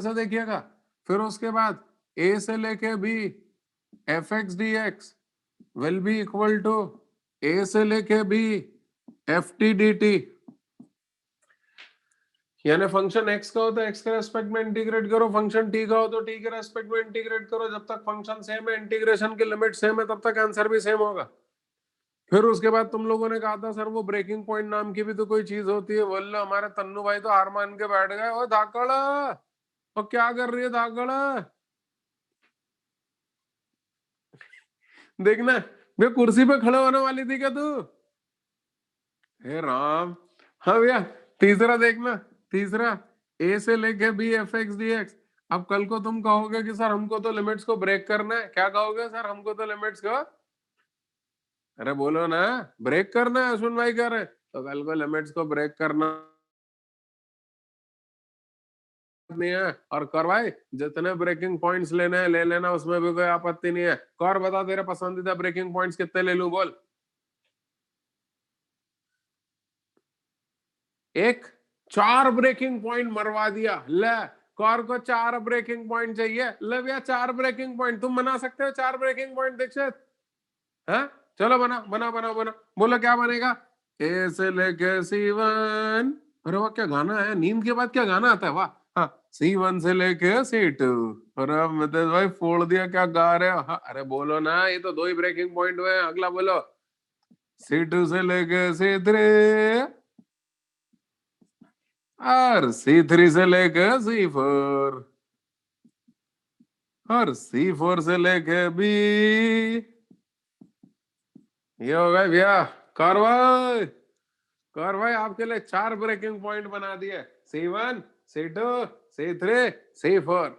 से देखिएगा। फिर उसके बाद a से लेके b f x d x will be equal to a से लेके b f t d t, यानी फंक्शन x का हो तो x के रेस्पेक्ट में इंटीग्रेट करो, फंक्शन t का हो तो t के रेस्पेक्ट में इंटीग्रेट करो। जब तक फंक्शन सेम है, इंटीग्रेशन की लिमिट सेम है, तब तक आंसर भी सेम होगा। फिर उसके बाद तुम लोगों ने कहा था सर वो ब्रेकिंग पॉइंट नाम की भी तो कोई चीज होती है। बोल हमारे तन्नू भाई तो हार मान के बैठ गए। ओ धाकड़, और क्या कर रही है धाकड़? देखना, वे कुर्सी पे खड़े होने वाली थी क्या तू? हे राम। हाँ भैया, तीसरा देखना, तीसरा a से लेके b f x d x. अब कल को तुम कहोगे कि सर हमको तो लिमिट्स को ब्रेक करना है। क्या कहोगे? सर हमको तो लिमिट्स को, अरे बोलो ना, ब्रेक करना है। अश्विन भाई कह रहे हैं तो कल को लिमिट्स को ब्रेक करना नहीं है। और कर भाई, जितने ब्रेकिंग पॉइंट्स लेने हैं ले लेना, उसमें भी कोई आपत्ति नहीं है। कर बता तेरे पसंदीदा ब्रेकिंग पॉइंट्स कितने ले लूं, बोल। एक, 4 ब्रेकिंग पॉइंट मरवा दिया ले। कार को 4 ब्रेकिंग पॉइंट चाहिए, ले भैया 4 ब्रेकिंग पॉइंट तुम बना सकते हो। 4 ब्रेकिंग पॉइंट दीक्षित, हाँ चलो बना बना बना बना। बोलो क्या बनेगा? ए से लेके C1, अरे वाह क्या गाना है, नींद के बाद क्या गाना आता है, वाह। हाँ, C1 से लेके C2, अरे मितेश भाई फोड़ दिया, क्या गा रहे हो? हाँ, अरे बोलो ना, ये तो 2 ही ब्रेकिंग पॉइंट हुए। अगला बोलो, C2 से लेके C3 और C3 से लेके C4 और C4 से लेके B। ये हो गए भैया। कार्रवाई कार्रवाई, आपके लिए 4 ब्रेकिंग पॉइंट बना दिए, C1 C2 C3 C4।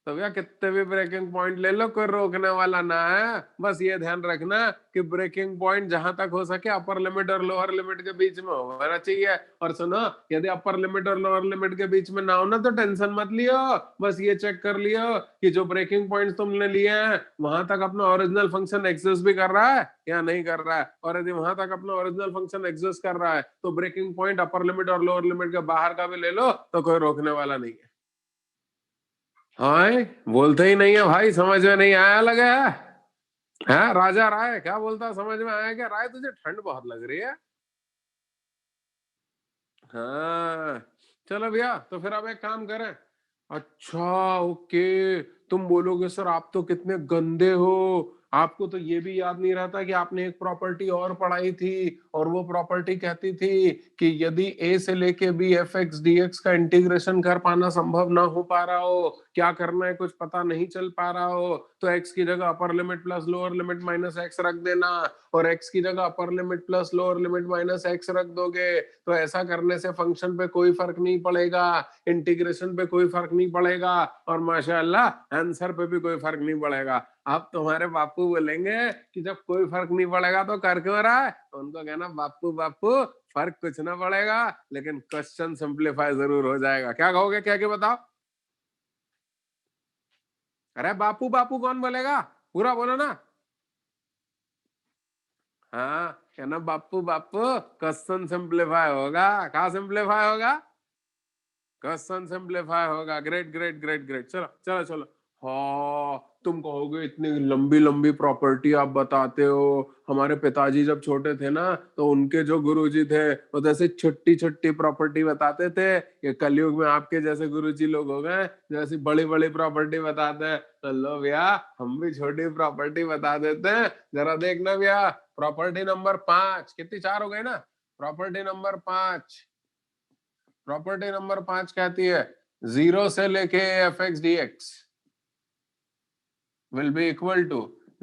तो भैया कितने भी ब्रेकिंग पॉइंट ले लो, कोई रोकने वाला ना है। बस ये ध्यान रखना कि ब्रेकिंग पॉइंट जहां तक हो सके अपर लिमिट और लोअर लिमिट के बीच में होना चाहिए। और सुनो, यदि अपर लिमिट और लोअर लिमिट के बीच में ना हो ना, तो टेंशन मत लियो। बस ये चेक कर लियो कि जो ब्रेकिंग पॉइंट तुमने लिए हैं वहां तक अपना ओरिजिनल फंक्शन एग्जिस्ट भी कर रहा है या नहीं कर रहा है। और यदि वहां तक अपना ओरिजिनल फंक्शन एग्जिस्ट कर रहा है तो ब्रेकिंग पॉइंट अपर लिमिट और लोअर लिमिट के बाहर का भी ले लो, तो कोई रोकने वाला नहीं है। हाँ, बोलते ही नहीं है भाई, समझ में नहीं आया लगा है। हाँ राजा राय क्या बोलता, समझ में आया क्या? राय तुझे ठंड बहुत लग रही है। हाँ चलो भैया, तो फिर अब एक काम करें। अच्छा ओके, तुम बोलोगे सर आप तो कितने गंदे हो, आपको तो ये भी याद नहीं रहता कि आपने एक प्रॉपर्टी और पढ़ाई थी, और वो प्रॉपर्टी कहती थी कि यदि a से लेके b f x d x का इंटीग्रेशन कर पाना संभव ना हो पा रहा हो, क्या करना है कुछ पता नहीं चल पा रहा हो, तो x की जगह upper limit plus lower limit minus x रख देना, और x की जगह upper limit plus lower limit minus x रख दोगे तो ऐसा करने से फंक्शन पे कोई फर्क नहीं पड़ेगा, इंटीग्रेशन पे कोई फर्क नहीं पड़ेगा, और माशाल्लाह आंसर पे भी कोई फर्क नहीं पड़ेगा। अब तुम्हारे बापू बोलेंगे कि जब कोई फर्क नहीं पड़ेगा तो कर क्यों रहा है, तो उनको कहना बापू बापू फर्क कुछ ना पड़ेगा, लेकिन क्वेश्चन सिंप्लीफाई जरूर हो जाएगा। क्या कहोगे, क्या क्या बताओ? अरे बापू बापू कौन बोलेगा, पूरा बोलो ना। हाँ कहना बापू बापू क्वेश्चन सिंप्लीफाई होगा। कहा सिंप्लीफाई होगा? क्वेश्चन सिंप्लीफाई होगा। ग्रेट ग्रेट ग्रेट ग्रेट, चलो चलो चलो। हाँ तुम कहोगे इतनी लंबी लंबी प्रॉपर्टी आप बताते हो, हमारे पिताजी जब छोटे थे ना तो उनके जो गुरुजी थे वो तो ऐसे छोटी छोटी प्रॉपर्टी बताते थे। ये कलयुग में आपके जैसे गुरुजी लोग हो गए जैसी बड़ी बड़ी प्रॉपर्टी बताते हैं। तो लो भैया, हम भी छोटी प्रॉपर्टी बता देते हैं, जरा देखना भैया। प्रॉपर्टी नंबर 5, कितनी 4 हो गई ना। प्रॉपर्टी नंबर 5, प्रॉपर्टी नंबर 5 कहती है 0 से लेके f x d x will be equal to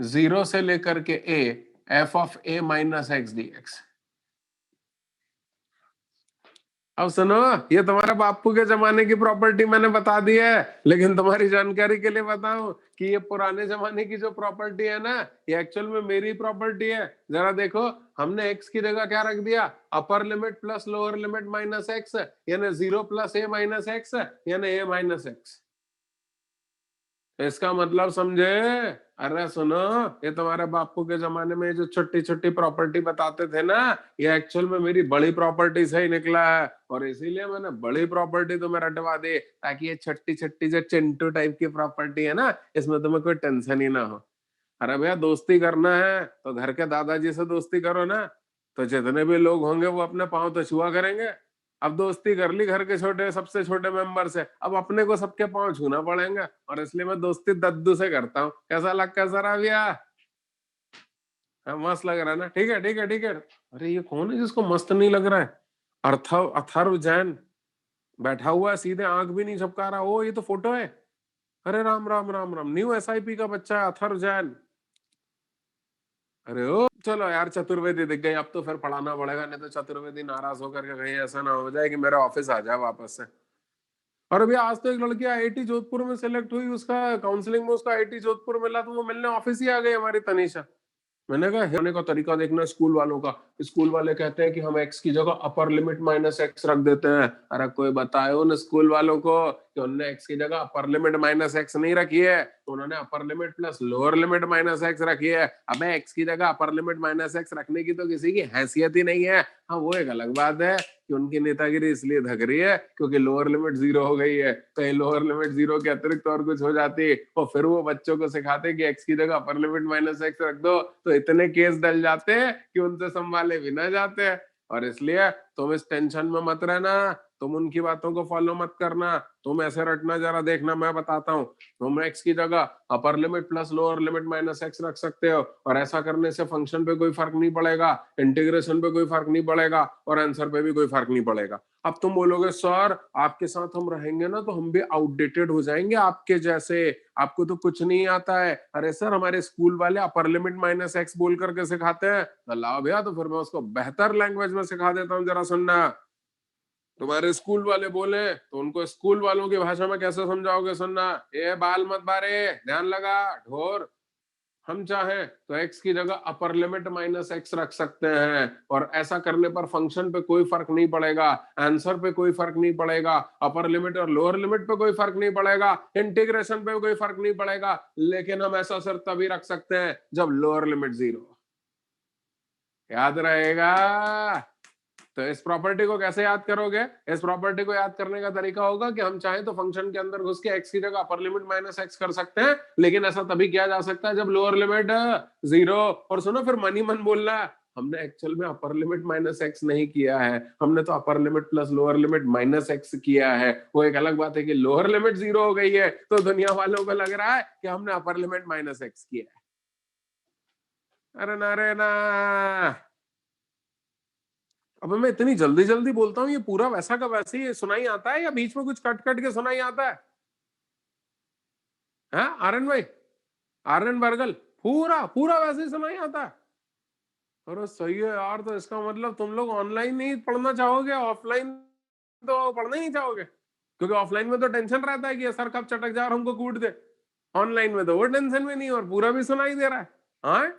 0 से लेकर के a f of a minus x d x. अब सुनो, ये तुम्हारे बापू के जमाने की प्रॉपर्टी मैंने बता दी है, लेकिन तुम्हारी जानकारी के लिए बताऊं कि ये पुराने जमाने की जो प्रॉपर्टी है ना, ये एक्चुअल में मेरी प्रॉपर्टी है। जरा देखो, हमने एक्स की जगह क्या रख दिया, upper limit plus lower limit minus x, यानी 0 प्लस ए माइनस एक्स, यानी ए माइनस एक्स। इसका मतलब समझे? अरे सुनो, ये तुम्हारे बापू के जमाने में जो छोटी छोटी प्रॉपर्टी बताते थे ना, ये एक्चुअल में मेरी बड़ी प्रॉपर्टी से ही निकला है, और इसीलिए मैंने बड़ी प्रॉपर्टी तुम्हें रटवा दी, ताकि ये छोटी छोटी जो चिंटू टाइप की प्रॉपर्टी है ना, इसमें तुम्हें कोई टेंशन ही ना हो। अरे भैया, दोस्ती करना है तो घर के दादाजी से दोस्ती करो ना, तो जितने भी लोग होंगे वो अपने पांव तो छुआ करेंगे। अब दोस्ती कर ली घर के छोटे सबसे छोटे मेंबर से, अब अपने को सबके पांव छूना पड़ेगा, और इसलिए मैं दोस्ती दद्दू से करता हूँ। कैसा रहा भैया? हाँ, मस्त लग रहा है ना? ठीक है ठीक है ठीक है। अरे ये कौन है जिसको मस्त नहीं लग रहा है? अर्थव अथर्व जैन बैठा हुआ है, सीधे आंख भी नहीं झपका रहा। ओ, ये तो फोटो है। अरे राम राम राम राम, न्यू एसआईपी का बच्चा है अथर्व जैन। अरे ओ, चलो यार, चतुर्वेदी दिख गई, अब तो फिर पढ़ाना पड़ेगा, नहीं तो चतुर्वेदी नाराज होकर के कहीं ऐसा ना हो जाए कि मेरे ऑफिस आ जाए वापस से। और अभी आज तो एक लड़की आईआईटी जोधपुर में सिलेक्ट हुई, उसका काउंसलिंग में उसका आईआईटी जोधपुर मिला, तो वो मिलने ऑफिस ही आ गई हमारी तनीषा। मैंने कहा होने का तरीका देखना स्कूल वालों का। स्कूल वाले कहते हैं कि हम एक्स की जगह अपर लिमिट माइनस एक्स रख देते हैं। अरे कोई बताए उन स्कूल वालों को कि उन्होंने एक्स की जगह अपर लिमिट माइनस एक्स नहीं रखी है, तो उन्होंने upper limit plus lower limit minus x रखी है। अबे, एक्स की जगह अपर लिमिट माइनस एक्स रखने की तो किसी की हैसियत ही नहीं है। हाँ, वो एक अलग बात है कि उनकी नेतागिरी इसलिए धक रही है क्योंकि लोअर लिमिट जीरो हो गई है, कहीं लोअर लिमिट जीरो के अतिरिक्त और कुछ हो जाती और फिर वो बच्चों को सिखाते कि एक्स की जगह अपर लिमिट माइनस एक्स रख दो, तो इतने केस डल जाते हैं कि उनसे संभाले भी ना जाते हैं। और इसलिए तुम इस टेंशन में मत रहना, तुम उनकी बातों को फॉलो मत करना, तुम ऐसे रटना जरा देखना, मैं बताता हूँ। तुम एक्स की जगह upper limit plus lower limit minus x रख सकते हो, और ऐसा करने से फंक्शन पे कोई फर्क नहीं पड़ेगा, इंटीग्रेशन पे कोई फर्क नहीं पड़ेगा, और आंसर पे भी कोई फर्क नहीं पड़ेगा। अब तुम बोलोगे सर, आपके साथ हम रहेंगे ना तो हम भी आउटडेटेड हो जाएंगे आपके जैसे, आपको तो कुछ नहीं आता है। अरे सर, हमारे स्कूल वाले अपर लिमिट माइनस एक्स बोल करके सिखाते हैं। तो लाओ भैया, तो फिर मैं उसको बेहतर लैंग्वेज में सिखा देता हूँ, जरा सुनना। तुम्हारे स्कूल वाले बोले तो उनको स्कूल वालों की भाषा में कैसे समझाओगे? सुनना, ए बाल मत बारे, ध्यान लगा ढोर। हम चाहे तो एक्स की जगह अपर लिमिट माइनस एक्स रख सकते हैं, और ऐसा करने पर फंक्शन पे कोई फर्क नहीं पड़ेगा, आंसर पे कोई फर्क नहीं पड़ेगा, अपर लिमिट और लोअर लिमिट पे कोई फर्क नहीं पड़ेगा, इंटीग्रेशन पे कोई फर्क नहीं पड़ेगा। लेकिन हम ऐसा सिर्फ तभी रख सकते हैं जब लोअर लिमिट जीरो। याद रहेगा? तो इस प्रॉपर्टी को कैसे याद करोगे? इस प्रॉपर्टी को याद करने का तरीका होगा कि हम चाहें तो फंक्शन के अंदर घुस के एक्स की जगह अपर लिमिट माइनस एक्स कर सकते हैं, लेकिन ऐसा तभी किया जा सकता है जब लोअर लिमिट जीरो। और सुनो, फिर मनी मन बोलना, हमने एक्चुअल में अपर लिमिट माइनस एक्स नहीं किया है, हमने तो upper limit plus lower limit minus x किया है। वो एक अलग बात है कि लोअर लिमिट जीरो हो गई है तो दुनिया वालों को लग रहा है कि हमने अपर लिमिट माइनस एक्स किया है। अरे ना रे ना, अब मैं इतनी जल्दी जल्दी बोलता हूँ, ये पूरा वैसा का वैसे ही सुनाई आता है या बीच में कुछ कट कट के सुनाई आता है? हैं आर्यन भाई, आर्यन बर्गल, पूरा पूरा वैसे ही सुनाई आता है? अरे सही है यार, तो इसका मतलब तुम लोग ऑनलाइन नहीं पढ़ना चाहोगे, ऑफलाइन तो पढ़ना ही नहीं चाहोगे, क्योंकि ऑफलाइन में तो टेंशन रहता है कि ये सर कब चटक जाए और हमको कूट दे। ऑनलाइन में तो वो टेंशन भी नहीं और पूरा भी सुनाई दे रहा है। हाँ,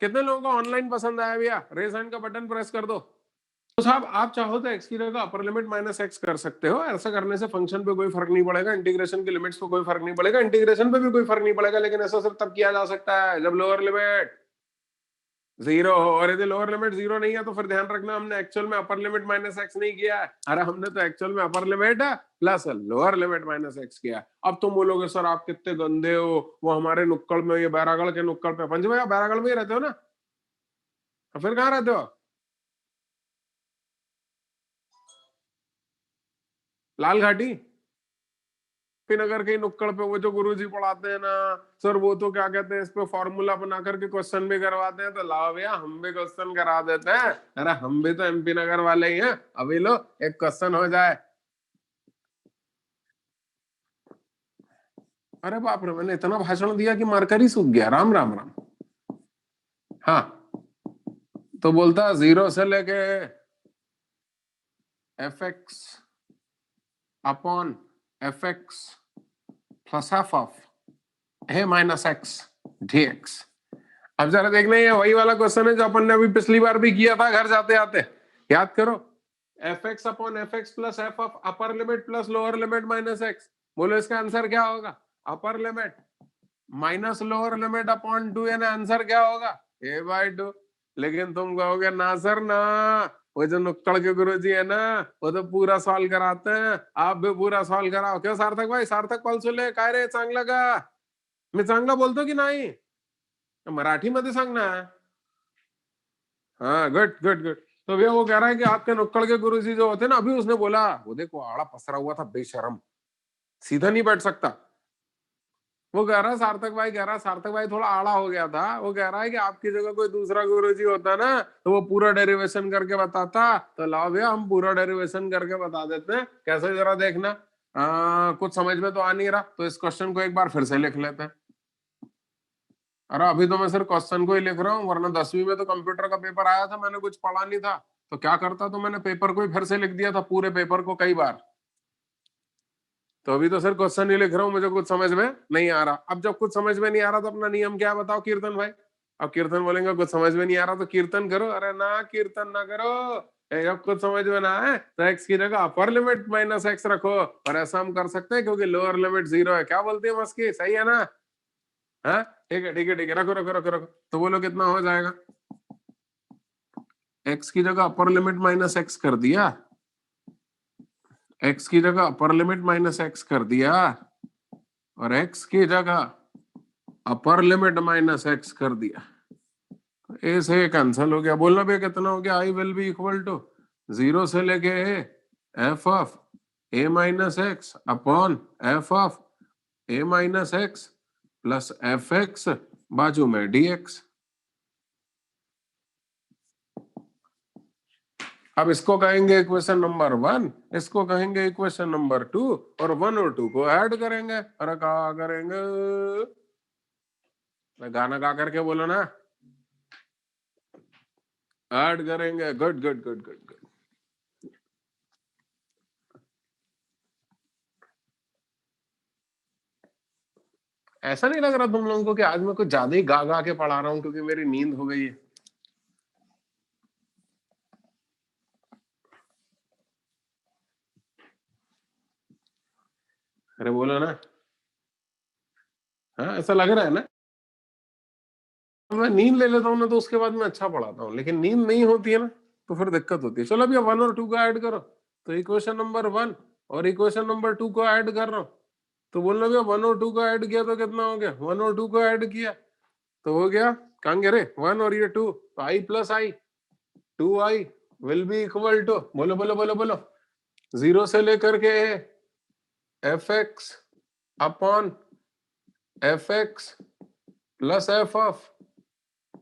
कितने लोगों को ऑनलाइन पसंद आया भैया? रेज हैंड का बटन प्रेस कर दो। तो साहब, आप चाहो तो एक्स की जगह अपर लिमिट माइनस एक्स कर सकते हो, ऐसा करने से फंक्शन पे कोई फर्क नहीं पड़ेगा, इंटीग्रेशन की लिमिट्स पे कोई फर्क नहीं पड़ेगा, इंटीग्रेशन पे भी कोई फर्क नहीं पड़ेगा, लेकिन ऐसा सिर्फ तब किया जा सकता है जब लोअर लिमिट जीरो हो। और यदि लोअर लिमिट जीरो नहीं है तो फिर ध्यान रखना, हमने एक्चुअल में अपर लिमिट माइनस एक्स नहीं किया है, अरे हमने तो एक्चुअल में upper limit plus lower limit minus x किया। अब तुम बोलोगे सर आप कितने गंदे हो, वो हमारे नुक्कड़ में, ये बैरागढ़ के नुक्कड़ पे, पंच भैया बैरागढ़ में ही रहते हो ना? तो फिर कहाँ रहते हो? लाल घाटी नगर के नुक्कड़ पे वो जो गुरुजी पढ़ाते हैं ना सर, वो तो क्या कहते हैं, इस पे फॉर्मूला बना करके क्वेश्चन भी करवाते हैं। तो लाओ भैया, हम भी क्वेश्चन करा देते हैं। अरे हम भी तो एमपी नगर वाले ही हैं, अभी लो एक क्वेश्चन हो जाए। अरे बाप रे, मैंने इतना भाषण दिया कि मार्कर ही सूख गया। राम राम राम। हाँ, तो बोलता जीरो से लेके f x upon f x plus half of a minus x d x. अब जरा देखना, ये वही वाला क्वेश्चन है जो अपन ने अभी पिछली बार भी किया था घर जाते आते, याद करो। F x upon f x plus f of upper limit plus lower limit minus x, बोलो इसका आंसर क्या होगा? अपर limit minus lower limit upon 2, यानी आंसर क्या होगा a/2। लेकिन तुम कहोगे ना सर ना, वो जो नुक्कड़ के गुरुजी है ना, वो तो पूरा सॉल्व कराते हैं, आप भी पूरा सॉल्व कराओ। क्यों सार्थक भाई, सार्थक पलसुले काय रे चांगलं का? मी चांगला बोलतो की नाही? मराठी मध्ये सांग ना। हाँ गुड गुड गुड। तो भैया वो कह रहा है कि आपके नुक्कड़ के गुरुजी जो होते हैं ना, अभी उसने बोला वो देखो आड़ा पसरा हुआ था बेशरम, सीधा नहीं बैठ सकता। वो कह रहा है सार्थक भाई, कह रहा है सार्थक भाई थोड़ा आड़ा हो गया था। वो कह रहा है कि आपकी जगह कोई दूसरा गुरुजी होता ना, तो वो पूरा डेरिवेशन करके बताता। तो लाओ भैया हम पूरा डेरिवेशन करके बता देते हैं, कैसे जरा देखना। कुछ समझ में तो आ नहीं रहा, तो इस क्वेश्चन को एक बार फिर से लिख लेते हैं। अरे अभी तो मैं सिर्फ क्वेश्चन को ही लिख रहा हूँ, वरना 10वीं में तो कंप्यूटर का पेपर आया था, मैंने कुछ पढ़ा नहीं था। तो क्या करता, तो मैंने पेपर को ही फिर से लिख दिया था, पूरे पेपर को कई बार। तो अभी तो सिर्फ क्वेश्चन ही लिख रहा हूँ, मुझे कुछ समझ में नहीं आ रहा। अब जब कुछ समझ में नहीं आ रहा तो अपना नियम क्या है बताओ कीर्तन भाई। अब कीर्तन बोलेंगे कुछ समझ में नहीं आ रहा तो कीर्तन करो। अरे ना कीर्तन ना करो, जब कुछ समझ में ना आए तो एक्स की जगह अपर लिमिट माइनस एक्स रखो। और ऐसा हम कर सकते हैं क्योंकि लोअर लिमिट 0 है। क्या बोलती है मस्की, सही है ना? हाँ ठीक है ठीक है ठीक है, रखो रखो रखो रखो। तो बोलो कितना हो जाएगा? एक्स की जगह अपर लिमिट माइनस एक्स कर दिया, एक्स की जगह अपर लिमिट माइनस एक्स कर दिया, और एक्स की जगह अपर लिमिट माइनस एक्स कर दिया। ए से कैंसिल हो गया। बोलना भैया कितना हो गया? I will be equal to 0 से लेके f of a minus x upon f of a minus x plus f x बाजू में डी एक्स। अब इसको कहेंगे इक्वेशन नंबर 1, इसको कहेंगे इक्वेशन नंबर 2, और 1 और 2 को ऐड करेंगे। अरे क्या करेंगे? मैं गाना गा करके बोलो ना, ऐड करेंगे। Good good good good good. ऐसा नहीं लग रहा तुम लोगों को कि आज मैं कुछ ज्यादा ही गा गा के पढ़ा रहा हूं क्योंकि मेरी नींद हो गई है? अरे बोलो ना। हाँ ऐसा लग रहा है ना? मैं नींद ले लेता हूँ ना तो उसके बाद मैं अच्छा पढ़ाता हूँ, लेकिन नींद नहीं होती है ना तो फिर दिक्कत होती है। चलो अभी 1 और 2 को ऐड करो। तो इक्वेशन नंबर 1 और इक्वेशन नंबर 2 को ऐड कर रहा हूँ। तो बोलना भैया 1 और 2 को ऐड किया तो कितना हो गया? 1 और 2 को ऐड किया तो हो गया, कहाँ गए रे 1 और ये 2, तो I plus I 2i will be equal to, बोलो बोलो बोलो बोलो, 0 से लेकर के f x upon f x plus f of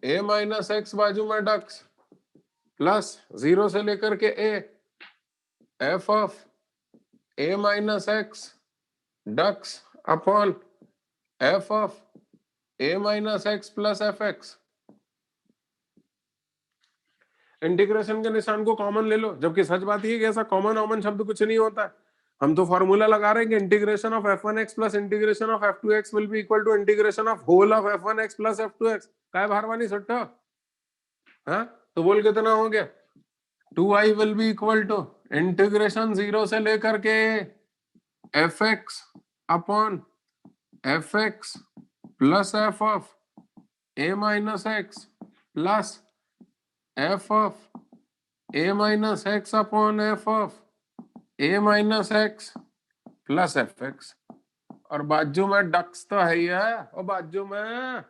a minus x बाजू में डक्स प्लस 0 से लेकर के f of a minus x d x upon f of a minus x plus f x. Integration के निशान को कॉमन ले लो, जबकि सच बात ये कि ऐसा कॉमन ऑमन शब्द कुछ नहीं होता। हम तो फॉर्मूला लगा रहे हैं कि integration of f1x plus integration of f2x will be equal to integration of whole of f1x plus f2x। काय भारवानी सुट्टा? हाँ तो बोल कितना हो गया? 2i will be equal to integration 0 से लेकर के fx upon fx plus f of a minus x plus f of a minus x upon f of a minus x plus f x. और बाजू में डक्स तो है ही है, और बाजू में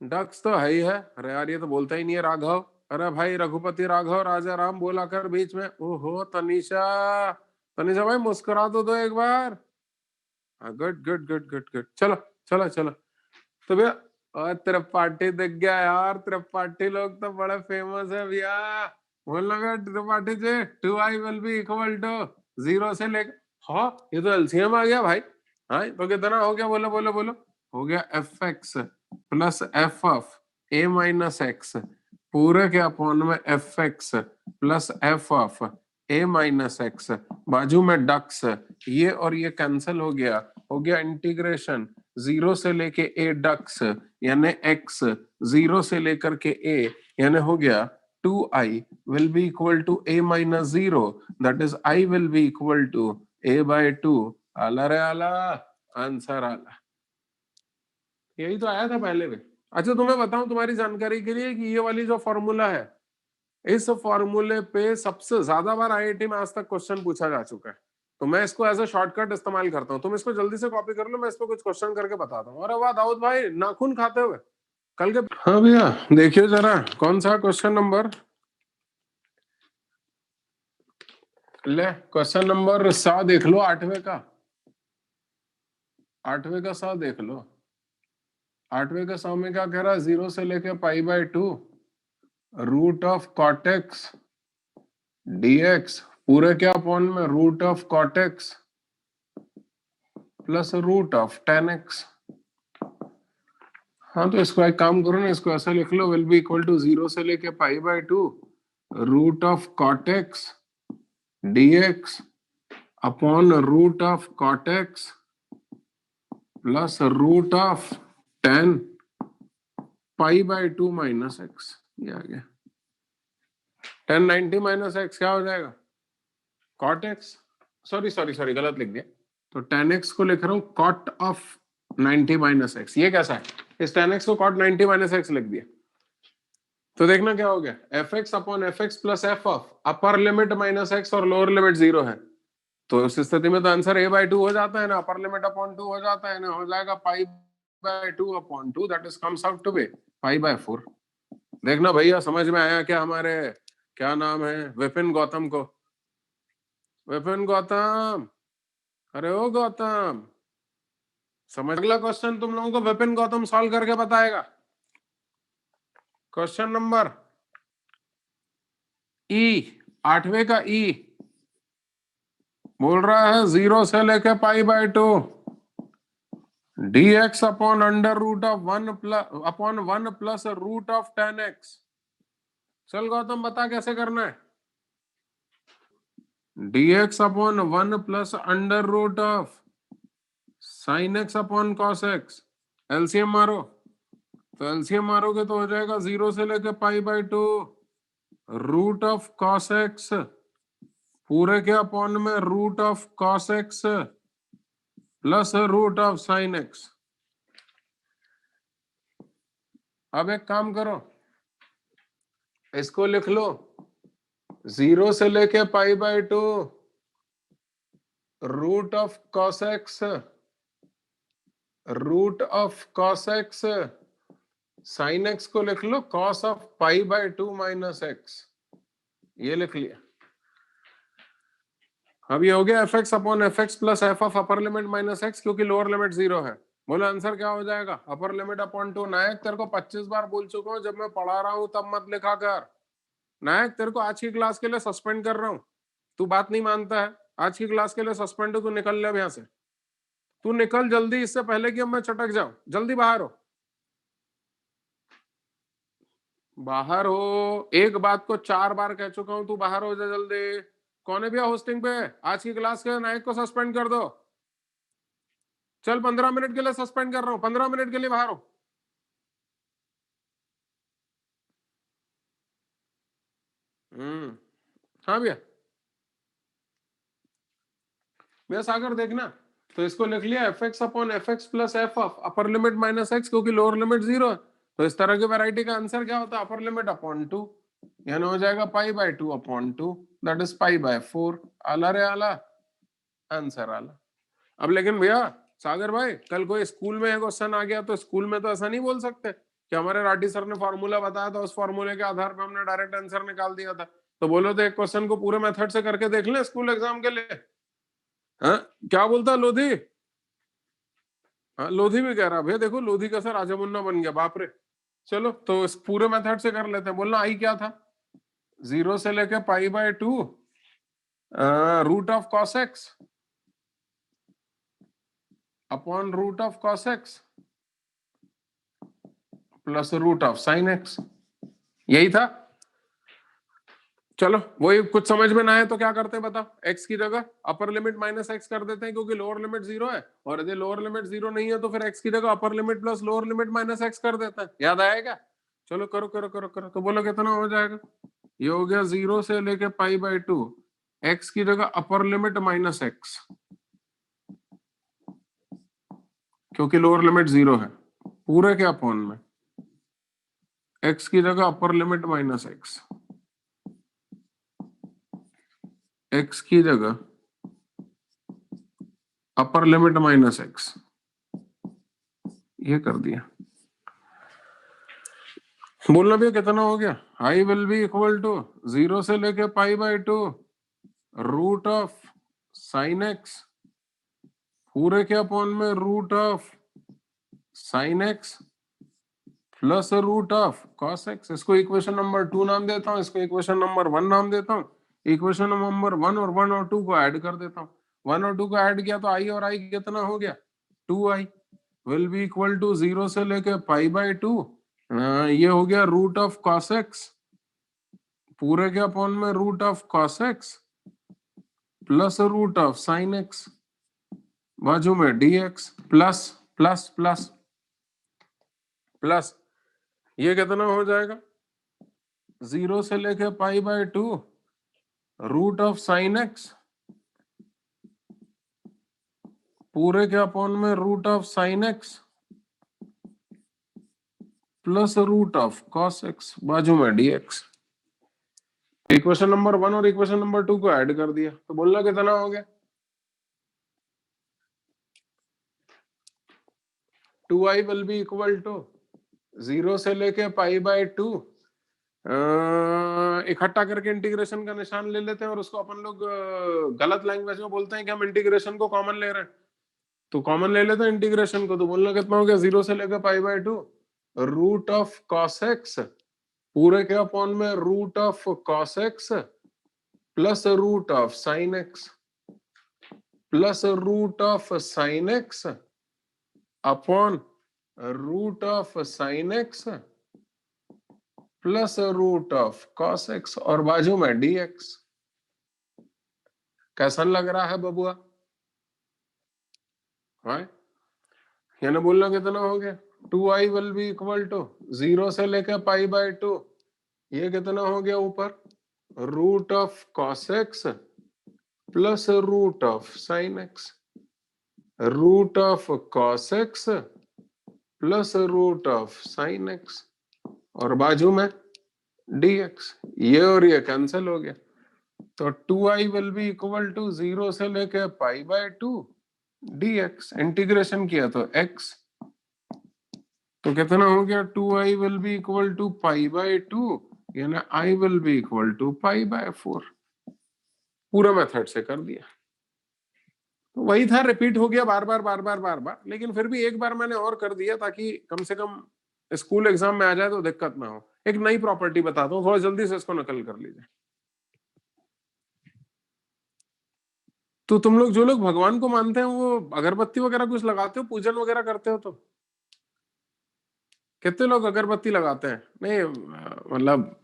डक्स तो है ही है। अरे यार ये तो बोलता ही नहीं है राघव। अरे भाई रघुपति राघव राजा राम बोला कर बीच में। ओहो तनिषा, तनिषा भाई मुस्कुरा तो दो एक बार। Good good good good good. चलो चलो चलो। तो भैया और त्रिपाठी दिख गया यार, त्रिपाठी लोग तो बड़े फेमस है भैया। बोल लगा Tripathi ji 2i will be equal to 0 से लेकर, हाँ ये तो एलसीएम आ गया भाई। हाँ तो कितना हो गया? बोलो बोलो बोलो। हो गया f x plus f of a minus x पूरे के अपॉन में F x plus f of a minus x बाजू में डक्स, ये और ये कैंसिल हो गया इंटीग्रेशन 0 से लेके ए डक्स यानी x 0 से लेकर के a यानी हो गया 2i will be equal to a minus 0, that is I will be equal to a by 2। आला रे आला, आंसर आला। यही तो आया था पहले भी। अच्छा तुम्हें बताऊं तुम्हारी जानकारी के लिए कि ये वाली जो फॉर्मूला है, इस फॉर्मूले पे सबसे ज्यादा बार आईआईटी में आज तक क्वेश्चन पूछा जा चुका है। तो मैं इसको एज अ शॉर्टकट इस्तेमाल करता हूँ। तुम इसको जल्दी से कॉपी कर लो, मैं इस पे कुछ क्वेश्चन करके बताता हूँ। अरे वाह दाऊद भाई, नाखून खाते हुए कल के। हाँ भैया देखियो जरा कौन सा क्वेश्चन नंबर, ले क्वेश्चन नंबर 100 देख लो, 8वें का, 8वें का 100 देख लो। 8वें का 100 में क्या कह रहा है, 0 से लेके π/2 root of cot x dx पूरे क्या अपॉन में root of cot x plus root of tan x। हाँ तो इसको एक काम करो ना, इसको ऐसा लिख लो, विल बी इक्वल टू 0 से लेके π/2 root of cot x dx upon root of cot x plus root of tan π/2 minus x. ये आ गया tan 90 माइनस एक्स क्या हो जाएगा, cot x, sorry sorry sorry गलत लिख दिया। तो tan x को लिख रहा हूं कॉट ऑफ 90 माइनस एक्स। ये कैसा है, इस tan x को कॉट 90 माइनस एक्स लिख दिया। तो देखना क्या हो गया, f x upon f x plus f of upper limit minus x और लोअर लिमिट 0 है। तो उस स्थिति में तो आंसर a/2 हो जाता है ना, अपर लिमिट अपॉन 2 हो जाता है ना, हो जाएगा π/2 upon 2 that is comes out to be π/4। देखना भैया समझ में आया क्या हमारे क्या नाम है विपिन गौतम को। विपिन गौतम, अरे ओ गौतम समझ। अगला क्वेश्चन तुम लोगों को विपिन गौतम सॉल्व करके बताएगा। क्वेश्चन नंबर ई, 8वें का ई बोल रहा है 0 से लेके π/2 dx upon under root of 1 plus upon 1 plus root of tan x। चल गौतम बता कैसे करना है, dx upon 1 plus under root of sin x upon cos x। LCM मारो, तो एलसीएम मारोगे तो हो जाएगा 0 से लेके π/2 रूट ऑफ cos x पूरे के अपॉन में root of cos x plus root of sin x। अब एक काम करो, इसको लिख लो 0 से लेके π/2 root of cos x root of cos x sin x को लिख लो cos ऑफ π/2 माइनस x। ये लिख लिया। अब ये हो गया f x upon f x plus f of upper limit minus x, क्योंकि लोअर लिमिट 0 है। बोले आंसर क्या हो जाएगा, अपर लिमिट अपॉन 2। नायक तेरे को 25 बार बोल चुका हूं जब मैं पढ़ा रहा हूं तब मत लिखा कर। नायक तेरे को आज की क्लास के लिए सस्पेंड कर रहा हूं, तू बात नहीं मानता है। आज की क्लास के लिए सस्पेंड हो, तू निकल ले यहाँ से। तू निकल जल्दी, इससे पहले कि अब मैं चटक जाऊं। जल्दी बाहर हो, बाहर हो। एक बात को 4 बार कह चुका हूं, तू बाहर हो जा जल्दी। कौन है भैया होस्टिंग पे, आज की क्लास के नायक को सस्पेंड कर दो। चल 15 मिनट के लिए सस्पेंड कर रहा हूं, 15 मिनट के लिए बाहर हो। हाँ भैया, भैया सागर देखना, तो इसको लिख लिया F x upon f x plus f of upper limit minus x, क्योंकि लोअर लिमिट 0 है। तो इस तरह की वैरायटी का आंसर क्या होता है, अपर लिमिट अपॉन 2 यानी हो जाएगा π/2 अपॉन 2 दैट इज π/4। आला रे आला, आंसर आला। अब लेकिन भैया सागर भाई, कल कोई स्कूल में क्वेश्चन आ गया तो स्कूल में तो ऐसा नहीं बोल सकते कि हमारे राठी सर ने फॉर्मूला बताया था, उस फॉर्मूले के आधार पर हमने डायरेक्ट आंसर निकाल दिया था। तो बोलो तो एक क्वेश्चन को पूरे मेथड से करके देख ले स्कूल एग्जाम के लिए। हाँ क्या बोलता लोधी, हाँ लोधी भी कह रहा भैया देखो लोधी का सर राजा मुन्ना बन गया, बाप रे। चलो तो इस पूरे मेथड से कर लेते हैं। बोलना आई क्या था, 0 से लेके π/2 root of cos x upon root of cos x plus root of sin x। यही था। चलो वही, कुछ समझ में ना आए तो क्या करते हैं बताओ, x की जगह अपर लिमिट माइनस एक्स कर देते हैं, क्योंकि लोअर लिमिट 0 है। और यदि लोअर लिमिट 0 नहीं है तो फिर x की जगह upper limit plus lower limit minus x कर देते हैं। याद आएगा, चलो करो करो करो करो। तो बोलो कितना हो जाएगा, ये हो गया 0 से लेके π/2 x की जगह अपर लिमिट माइनस एक्स क्योंकि लोअर लिमिट 0 है, पूरे के अपॉन में x की जगह अपर लिमिट माइनस एक्स, x की जगह अपर लिमिट माइनस एक्स, ये कर दिया। बोलना भैया कितना हो गया? I will be equal to 0 से लेके π/2 रूट ऑफ साइन एक्स पूरे के अपॉन में root of sine x plus root of cos x. इसको इक्वेशन नंबर 2 नाम देता हूं, इसको इक्वेशन नंबर 1 नाम देता हूं। इक्वेशन नंबर 1 और 2 को ऐड कर देता हूं। 1 और 2 को ऐड किया तो आई और आई कितना हो गया? 2i will be equal to 0 से लेके π/2 ये हो गया रूट ऑफ कॉस एक्स पूरे के अपॉन में root of cos x plus root of sine x बाजू में dx plus plus plus plus ये कितना हो जाएगा? 0 से लेके π/2 रूट ऑफ साइन एक्स पूरे के अपॉन में root of sine x plus root of cos x बाजू में dx। इक्वेशन नंबर 1 और इक्वेशन नंबर 2 को ऐड कर दिया तो बोलना कितना हो गया? 2i will be equal to 0 से लेके π/2 इकट्ठा करके इंटीग्रेशन का निशान ले लेते हैं और उसको अपन लोग गलत लैंग्वेज में बोलते हैं कि हम इंटीग्रेशन को कॉमन ले रहे हैं, तो कॉमन ले लेते हैं इंटीग्रेशन को। तो बोलना कितना हो गया? 0 से लेकर π/2 रूट ऑफ कॉस एक्स पूरे के अपॉन में root of cos x plus root of sine x plus root of sine x upon root of sine x plus root of cos x और बाजू में dx। कैसा लग रहा है बबुआ? यानी बोलना कितना हो गया? 2i will be equal to 0 से लेकर π/2 ये कितना हो गया ऊपर root of cos x plus root of sine x root of cos x plus root of sine x और बाजू में dx। ये और ये कैंसिल हो गया तो 2i will be equal to 0 से लेके π/2 dx। इंटीग्रेशन किया तो x तो कितना हो गया? 2i will be equal to π/2 यानी i will be equal to π/4। पूरा मेथड से कर दिया तो वही था, रिपीट हो गया बार बार बार बार बार बार, लेकिन फिर भी एक बार मैंने और कर दिया ताकि कम से कम स्कूल एग्जाम में आ जाए तो दिक्कत ना हो। एक नई प्रॉपर्टी बताता हूँ, थोड़ा जल्दी से इसको नकल कर लीजिए। तो तुम लोग जो लोग भगवान को मानते हैं वो अगरबत्ती वगैरह कुछ लगाते हो, पूजन वगैरह करते हो? तो कितने लोग अगरबत्ती लगाते हैं? नहीं मतलब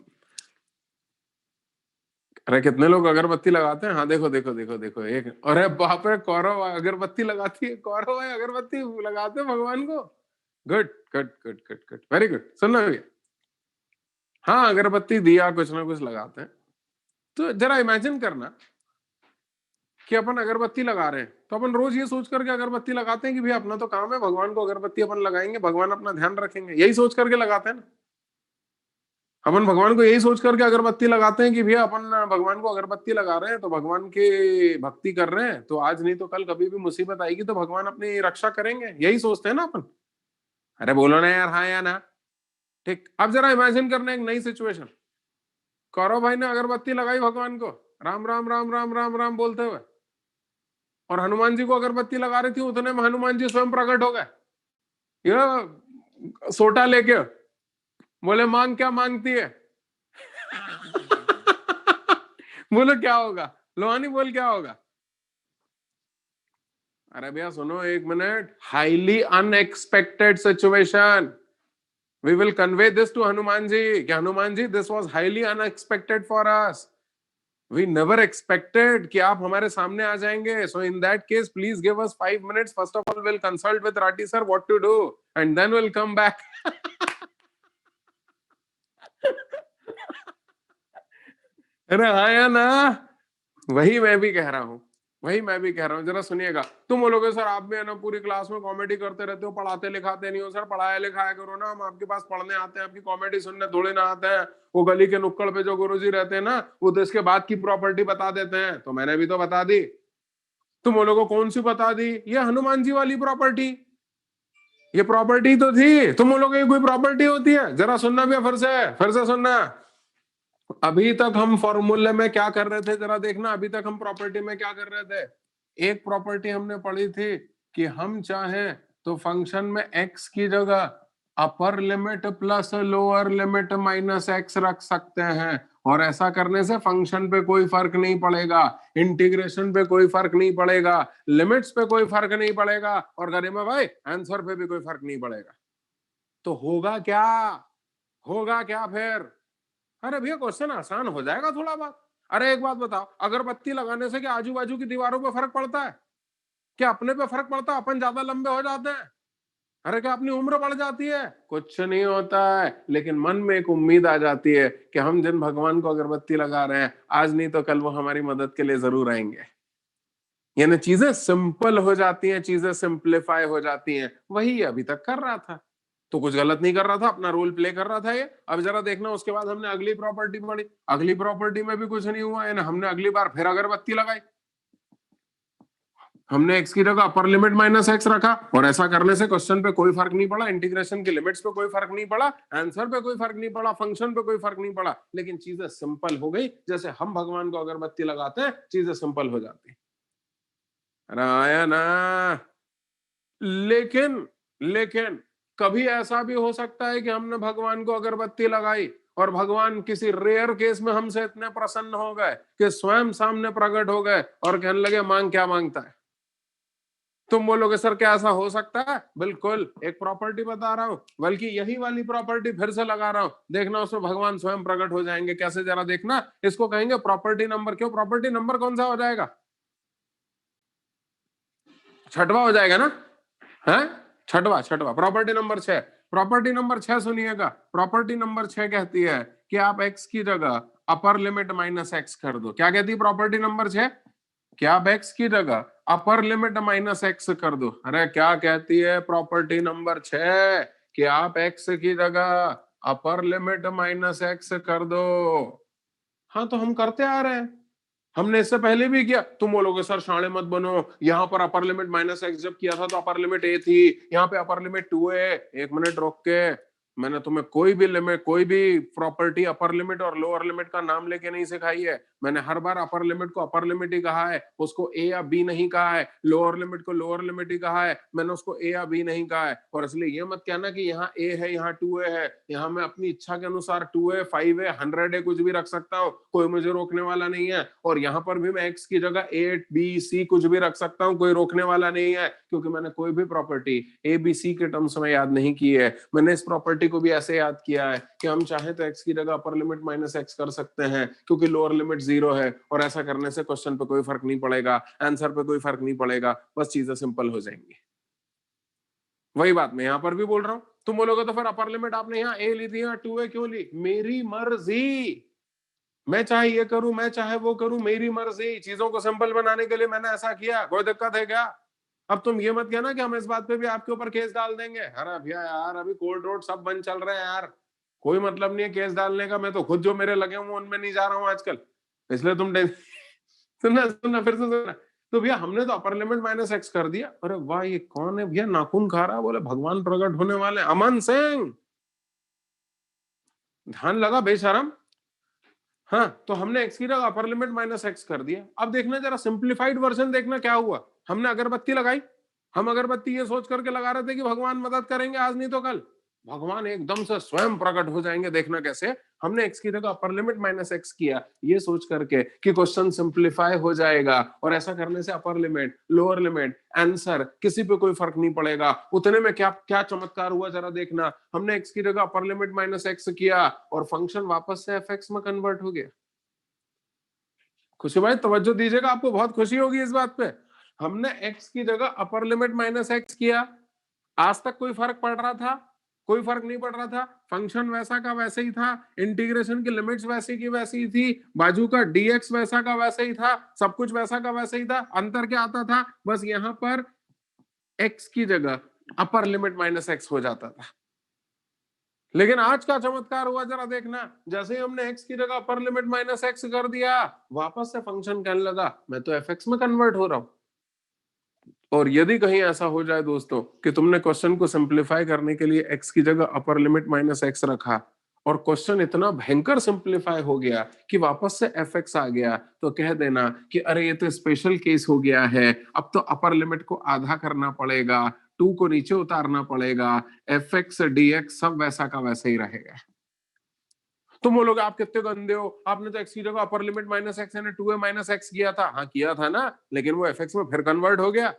अरे कितने लोग अगरबत्ती लगाते हैं? हाँ देखो देखो देखो देखो एक, अरे बाप रे कौरव अगरबत्ती लगाती है, कौरव भाई अगरबत्ती लगाते हैं भगवान को। Good good good good good very good. सुनना भैया, हाँ अगरबत्ती दिया कुछ ना कुछ लगाते हैं। तो जरा इमेजिन करना कि अपन अगरबत्ती लगा रहे हैं तो अपन रोज ये सोच करके अगरबत्ती लगाते हैं कि भैया अपना तो काम है भगवान को अगरबत्ती अपन लगाएंगे, भगवान अपना ध्यान रखेंगे, यही सोच करके लगाते हैं ना। अपन भगवान को यही सोच करके अगरबत्ती लगाते हैं कि भैया अपन भगवान को अगरबत्ती लगा रहे हैं तो भगवान की भक्ति कर रहे हैं, तो आज नहीं तो कल कभी भी मुसीबत आएगी तो भगवान अपनी रक्षा करेंगे, यही सोचते हैं ना अपन। अरे बोलो ना यार, हाँ या ना? ठीक, अब जरा इमेजिन करना एक नई सिचुएशन। कौरव भाई ने अगरबत्ती लगाई भगवान को राम राम राम राम राम राम बोलते हुए, और हनुमान जी को अगरबत्ती लगा रही थी, उतने में हनुमान जी स्वयं प्रकट हो गए ये सोटा लेके, बोले मांग क्या मांगती है? बोलो क्या होगा? लोहानी बोल क्या होगा? अरे भैया सुनो एक minute, highly unexpected situation, we will convey this to Hanuman ji कि Hanuman ji this was highly unexpected for us, we never expected कि आप हमारे सामने आ जाएंगे, so in that case please give us 5 minutes, first of all will consult with Rathi sir what to do and then will come back. अरे हाँ या ना? वही मैं भी कह रहा हूं वही मैं भी कह रहा हूँ, जरा सुनिएगा। तुम बोलोगे सर आप भी है ना पूरी क्लास में कॉमेडी करते रहते हो, पढ़ाते लिखाते नहीं हो। सर पढ़ाया लिखाया करो ना, हम आपके पास पढ़ने आते हैं, आपकी कॉमेडी सुनने थोड़े ना आते हैं। वो गली के नुक्कड़ पे जो गुरुजी रहते हैं ना, वो तो इसके बाद की प्रॉपर्टी बता देते हैं, तो मैंने भी तो बता दी। तुम बोलोगे कौन सी बता दी? ये हनुमान जी वाली प्रॉपर्टी, ये प्रॉपर्टी तो थी। तुम बोलोगे ये कोई प्रॉपर्टी होती है? जरा सुनना भी, फिर से सुनना। अभी तक हम फॉर्मूले में क्या कर रहे थे, जरा देखना। अभी तक हम प्रॉपर्टी में क्या कर रहे थे? एक प्रॉपर्टी हमने पढ़ी थी कि हम चाहें तो फंक्शन में x की जगह upper limit plus lower limit minus x रख सकते हैं, और ऐसा करने से फंक्शन पे कोई फर्क नहीं पड़ेगा, इंटीग्रेशन पे कोई फर्क नहीं पड़ेगा, लिमिट्स पे कोई फर्क नहीं पड़ेगा, और गरिमा भाई आंसर पे भी कोई फर्क नहीं पड़ेगा। तो होगा क्या? होगा क्या फिर? अरे भैया क्वेश्चन आसान हो जाएगा थोड़ा बहुत। अरे एक बात बताओ, अगरबत्ती लगाने से क्या आजू बाजू की दीवारों पे फर्क पड़ता है? क्या अपने पे फर्क पड़ता है? अपन ज्यादा लंबे हो जाते हैं? अरे क्या अपनी उम्र बढ़ जाती है? कुछ नहीं होता है, लेकिन मन में एक उम्मीद आ जाती है कि हम जिन भगवान को अगरबत्ती लगा रहे हैं, आज नहीं तो कल वो हमारी मदद के लिए जरूर आएंगे। यानी चीजें सिंपल हो जाती हैं, चीजें सिंप्लीफाई हो जाती हैं। वही अभी तक कर रहा था, तो कुछ गलत नहीं कर रहा था, अपना रोल प्ले कर रहा था ये। अब जरा देखना, उसके बाद हमने अगली प्रॉपर्टी पढ़ी, अगली प्रॉपर्टी में भी कुछ नहीं हुआ है ना। हमने अगली बार फिर अगरबत्ती लगाई, हमने x की जगह अपर लिमिट माइनस x रखा, और ऐसा करने से क्वेश्चन पे कोई फर्क नहीं पड़ा, इंटीग्रेशन की लिमिट्स पे कोई फर्क नहीं पड़ा, आंसर पे कोई फर्क नहीं पड़ा, फंक्शन पे कोई फर्क नहीं पड़ा, लेकिन चीजें सिंपल हो गई। जैसे हम भगवान को अगरबत्ती लगाते हैं, चीजें सिंपल हो जाती। अरे आया ना। लेकिन लेकिन कभी ऐसा भी हो सकता है कि हमने भगवान को अगरबत्ती लगाई और भगवान किसी रेयर केस में हमसे इतने प्रसन्न हो गए कि स्वयं सामने प्रकट हो गए और कहने लगे मांग क्या मांगता है। तुम बोलोगे सर क्या ऐसा हो सकता है? बिल्कुल, एक प्रॉपर्टी बता रहा हूं, बल्कि यही वाली प्रॉपर्टी फिर से लगा रहा हूं, देखना उसमें भगवान स्वयं प्रकट हो जाएंगे कैसे, जरा देखना। इसको कहेंगे प्रॉपर्टी नंबर। क्यों? प्रॉपर्टी नंबर कौन सा हो जाएगा? छठवां हो जाएगा ना? है छठवां, छठवां प्रॉपर्टी नंबर 6। प्रॉपर्टी नंबर 6 सुनिएगा। प्रॉपर्टी नंबर 6 कहती है कि आप x की जगह अपर लिमिट माइनस एक्स कर दो। क्या कहती है प्रॉपर्टी नंबर 6? कि आप x की जगह अपर लिमिट माइनस एक्स कर दो। अरे क्या कहती है प्रॉपर्टी नंबर 6? कि आप x की जगह अपर लिमिट माइनस एक्स कर दो। हाँ तो हम करते आ रहे हैं, हमने इससे पहले भी किया। तुम बोलोगे सर शाणे मत बनो, यहाँ पर अपर लिमिट माइनस एक्स जब किया था तो अपर लिमिट ए थी, यहाँ पे अपर लिमिट 2 है। एक मिनट रोक के, मैंने तुम्हें कोई भी लिमिट, कोई भी प्रॉपर्टी अपर लिमिट और लोअर लिमिट का नाम लेके नहीं सिखाई है। मैंने हर बार अपर लिमिट को अपर लिमिट ही कहा है, उसको ए या बी नहीं कहा है। लोअर लिमिट को लोअर लिमिट ही कहा है, मैंने उसको ए या बी नहीं कहा है। और इसलिए ये मत कहना कि यहाँ ए है यहाँ 2 है। यहाँ मैं अपनी इच्छा के अनुसार 2 है, 5 है, 100 है, कुछ भी रख सकता हूँ, कोई मुझे रोकने वाला नहीं है। और यहाँ पर भी मैं एक्स की जगह ए बी सी कुछ भी रख सकता हूँ, कोई रोकने वाला नहीं है, क्योंकि मैंने कोई भी प्रॉपर्टी ए बी सी के टर्म्स में याद नहीं की है। मैंने इस प्रॉपर्टी को भी ऐसे याद किया है कि हम चाहे तो एक्स की जगह अपर लिमिट माइनस एक्स कर सकते हैं, क्योंकि लोअर लिमिट 0 है, और ऐसा करने से क्वेश्चन पे कोई फर्क नहीं पड़ेगा, आंसर पे कोई फर्क नहीं पड़ेगा, बस चीजें सिंपल हो जाएंगी। वही बात मैं यहां पर भी बोल रहा हूं। तुम बोलोगे तो फिर अपर लिमिट आपने यहाँ ए ली थी, यहाँ 2 है क्यों ली? मेरी मर्जी, मैं चाहे ये करूं, मैं चाहे वो करूं, मेरी मर्जी। चीजों को सिंपल बनाने के लिए मैंने ऐसा किया, कोई दिक्कत है क्या? अब तुम ये मत कहना कि हम इस बात पे भी आपके ऊपर केस डाल देंगे। अरे भैया यार, अभी कोर्ट रोड सब बंद चल रहे हैं यार, कोई मतलब नहीं है केस डालने का। मैं तो खुद जो मेरे लगे हुए उनमें नहीं जा रहा हूँ आजकल, इसलिए तुम सुनना सुनना फिर से सुनना। तो भैया हमने तो अपर लिमिट माइनस एक्स कर दिया। अरे वाह, ये कौन है भैया नाखून खा रहा है? बोले भगवान प्रकट होने वाले, अमन सिंह, ध्यान लगा बेशरम। हाँ तो हमने एक्स की जगह अपर लिमिट माइनस एक्स कर दिया। अब देखना जरा सिंप्लीफाइड वर्जन, देखना क्या हुआ। हमने अगरबत्ती लगाई, हम अगरबत्ती ये सोच करके लगा रहे थे कि भगवान मदद करेंगे आज नहीं तो कल, भगवान एकदम से स्वयं प्रकट हो जाएंगे, देखना कैसे। हमने एक्स की जगह अपर लिमिट माइनस एक्स किया ये सोच करके कि क्वेश्चन सिंप्लीफाई हो जाएगा, और ऐसा करने से upper limit lower limit answer किसी पे कोई फर्क नहीं पड़ेगा। उतने में क्या क्या चमत्कार हुआ जरा देखना। हमने एक्स की जगह अपर लिमिट माइनस एक्स किया और फंक्शन वापस से एफ एक्स में कन्वर्ट हो गया। खुशी भाई तवज्जो दीजिएगा, आपको बहुत खुशी होगी इस बात पे। हमने x की जगह अपर लिमिट माइनस एक्स किया, आज तक कोई फर्क पड़ रहा था? कोई फर्क नहीं पड़ रहा था, फंक्शन वैसा का वैसे ही था, इंटीग्रेशन की लिमिट्स वैसी की वैसी ही थी, बाजू का डीएक्स वैसा का वैसे ही था, सब कुछ वैसा का वैसे ही था। अंतर क्या आता था, बस यहां पर एक्स की जगह अपर लिमिट माइनस एक्स हो जाता था। लेकिन आज का चमत्कार हुआ, जरा देखना, जैसे ही हमने x की जगह अपर लिमिट माइनस एक्स कर दिया, वापस से फंक्शन कहने लगा मैं तो fx में कन्वर्ट हो रहा हूं। और यदि कहीं ऐसा हो जाए दोस्तों कि तुमने क्वेश्चन को सिंप्लीफाई करने के लिए x की जगह अपर लिमिट माइनस एक्स रखा और क्वेश्चन इतना भयंकर सिंप्लीफाई हो गया कि वापस से fx आ गया, तो कह देना कि अरे ये तो स्पेशल केस हो गया है, अब तो अपर लिमिट को आधा करना पड़ेगा, टू को नीचे उतारना पड़ेगा, fx dx सब वैसा का वैसा ही रहेगा। तुम बोलोगे आप कितने गंदे हो, आपने तो एक्स की जगह अपर लिमिट माइनस एक्स यानी टू ए माइनस एक्स किया था। हाँ किया था ना, लेकिन वो एफ में फिर कन्वर्ट हो गया।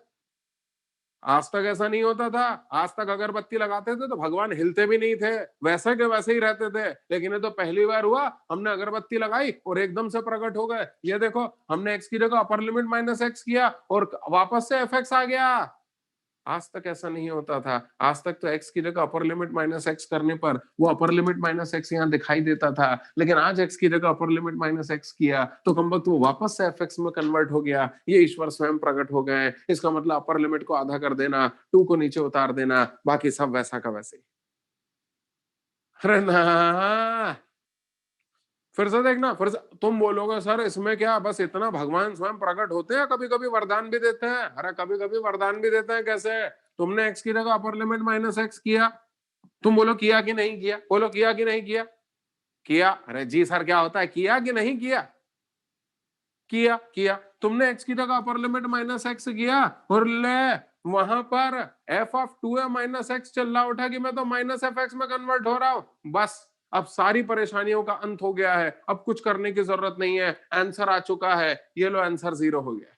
आज तक ऐसा नहीं होता था, आज तक अगरबत्ती लगाते थे तो भगवान हिलते भी नहीं थे, वैसे के वैसे ही रहते थे। लेकिन ये तो पहली बार हुआ, हमने अगरबत्ती लगाई और एकदम से प्रकट हो गए। ये देखो, हमने एक्स की जगह अपर लिमिट माइनस एक्स किया और वापस से एफ आ गया। आज तक ऐसा नहीं होता था, आज तक तो x की जगह अपर लिमिट माइनस एक्स करने पर वो अपर लिमिट माइनस एक्स यहाँ दिखाई देता था, लेकिन आज x की जगह अपर लिमिट माइनस एक्स किया तो कम वक्त वो वापस से fx में कन्वर्ट हो गया। ये ईश्वर स्वयं प्रकट हो गए। इसका मतलब अपर लिमिट को आधा कर देना, टू को नीचे उतार देना, बाकी सब वैसा का वैसे ही। अरे ना, फिर से देखना, फिर से तुम बोलोगे सर इसमें क्या बस इतना भगवान स्वयं प्रकट होते हैं, कभी कभी वरदान भी देते हैं। अरे कभी कभी वरदान भी देते हैं, कैसे? तुमने एक्स की जगह अपर लिमिट माइनस एक्स किया, तुम बोलो किया कि नहीं किया, बोलो किया कि नहीं किया? किया। अरे जी सर क्या होता है, किया कि नहीं किया? किया किया। तुमने एक्स की जगह अपर लिमिट माइनस एक्स किया और ले वहां पर f of two a minus x चल रहा उठा कि मैं तो माइनस एफ एक्स में कन्वर्ट हो रहा हूं। बस अब सारी परेशानियों का अंत हो गया है, अब कुछ करने की जरूरत नहीं है, आंसर आ चुका है, ये लो आंसर 0 हो गया।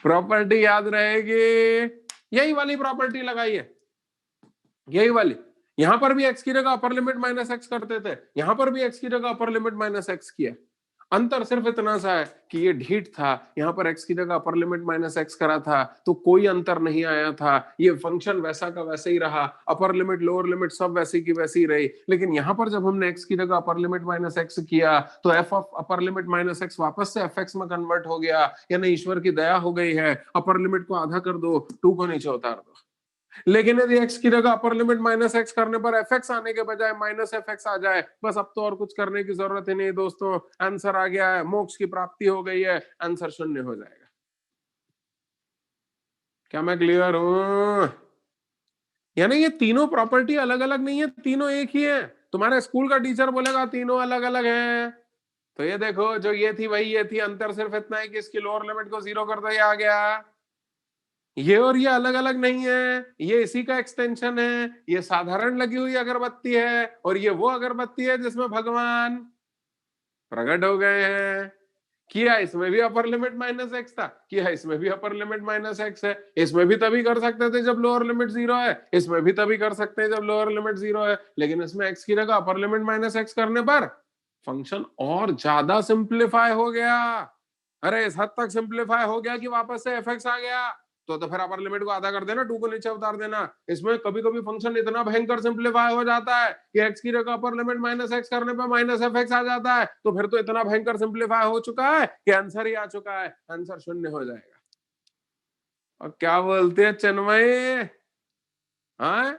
प्रॉपर्टी याद रहेगी, यही वाली प्रॉपर्टी लगाइए, यही वाली। यहां पर भी एक्स की जगह अपर लिमिट माइनस एक्स करते थे, यहां पर भी एक्स की जगह अपर लिमिट माइनस एक्स किया। अंतर सिर्फ इतना सा है कि ये ढीठ था, यहां पर एक्स की जगह अपर लिमिट माइनस एक्स करा था तो कोई अंतर नहीं आया था, ये फंक्शन वैसा का वैसे ही रहा, अपर लिमिट लोअर लिमिट सब वैसी की वैसी रही। लेकिन यहां पर जब हमने एक्स की जगह अपर लिमिट माइनस एक्स किया तो F of upper limit minus x वापस से एफ एक्स में कन्वर्ट हो गया। यानी ईश्वर की दया हो गई है, अपर लिमिट को आधा कर दो, टू को नीचे उतार दो। लेकिन यदि x की जगह अपर लिमिट माइनस एक्स करने पर fx आने के बजाय माइनस fx आ जाए, बस अब तो और कुछ करने की जरूरत ही नहीं दोस्तों, आंसर आ गया है, मोक्ष की प्राप्ति हो गई है, आंसर शून्य हो जाएगा। क्या मैं क्लियर हूं? यानी ये तीनों प्रॉपर्टी अलग अलग नहीं है, तीनों एक ही है। तुम्हारे स्कूल का टीचर बोलेगा तीनों अलग अलग हैं, तो ये देखो जो ये थी वही ये थी, अंतर सिर्फ इतना है कि इसकी लोअर लिमिट को 0 कर दो, ये आ गया। ये और ये अलग अलग नहीं है, ये इसी का एक्सटेंशन है। ये साधारण लगी हुई अगरबत्ती है और ये वो अगरबत्ती है जिसमें भगवान प्रकट हो गए हैं। किया इसमें भी अपर लिमिट माइनस एक्स था, किया इसमें भी अपर लिमिट माइनस एक्स है। इसमें भी तभी कर सकते थे जब लोअर लिमिट 0 है, इसमें भी तभी कर सकते हैं जब लोअर लिमिट 0 है, लेकिन इसमें एक्स की जगह अपर लिमिट माइनस एक्स करने पर फंक्शन और ज्यादा सिंप्लीफाई हो गया। अरे इस हद तक सिंप्लीफाई हो गया कि वापस से एफ आ गया। तो फिर अपर लिमिट को आधा कर देना, टू को नीचे उतार देना। इसमें कभी कभी फंक्शन इतना भयंकर सिंप्लीफाई हो जाता है कि एक्स की जगह अपर लिमिट माइनस एक्स करने पर माइनस एफ आ जाता है, तो फिर तो इतना भयंकर सिंप्लीफाई हो चुका है कि आंसर ही आ चुका है, आंसर शून्य हो जाएगा। और क्या बोलते हैं चन्मय? हाँ,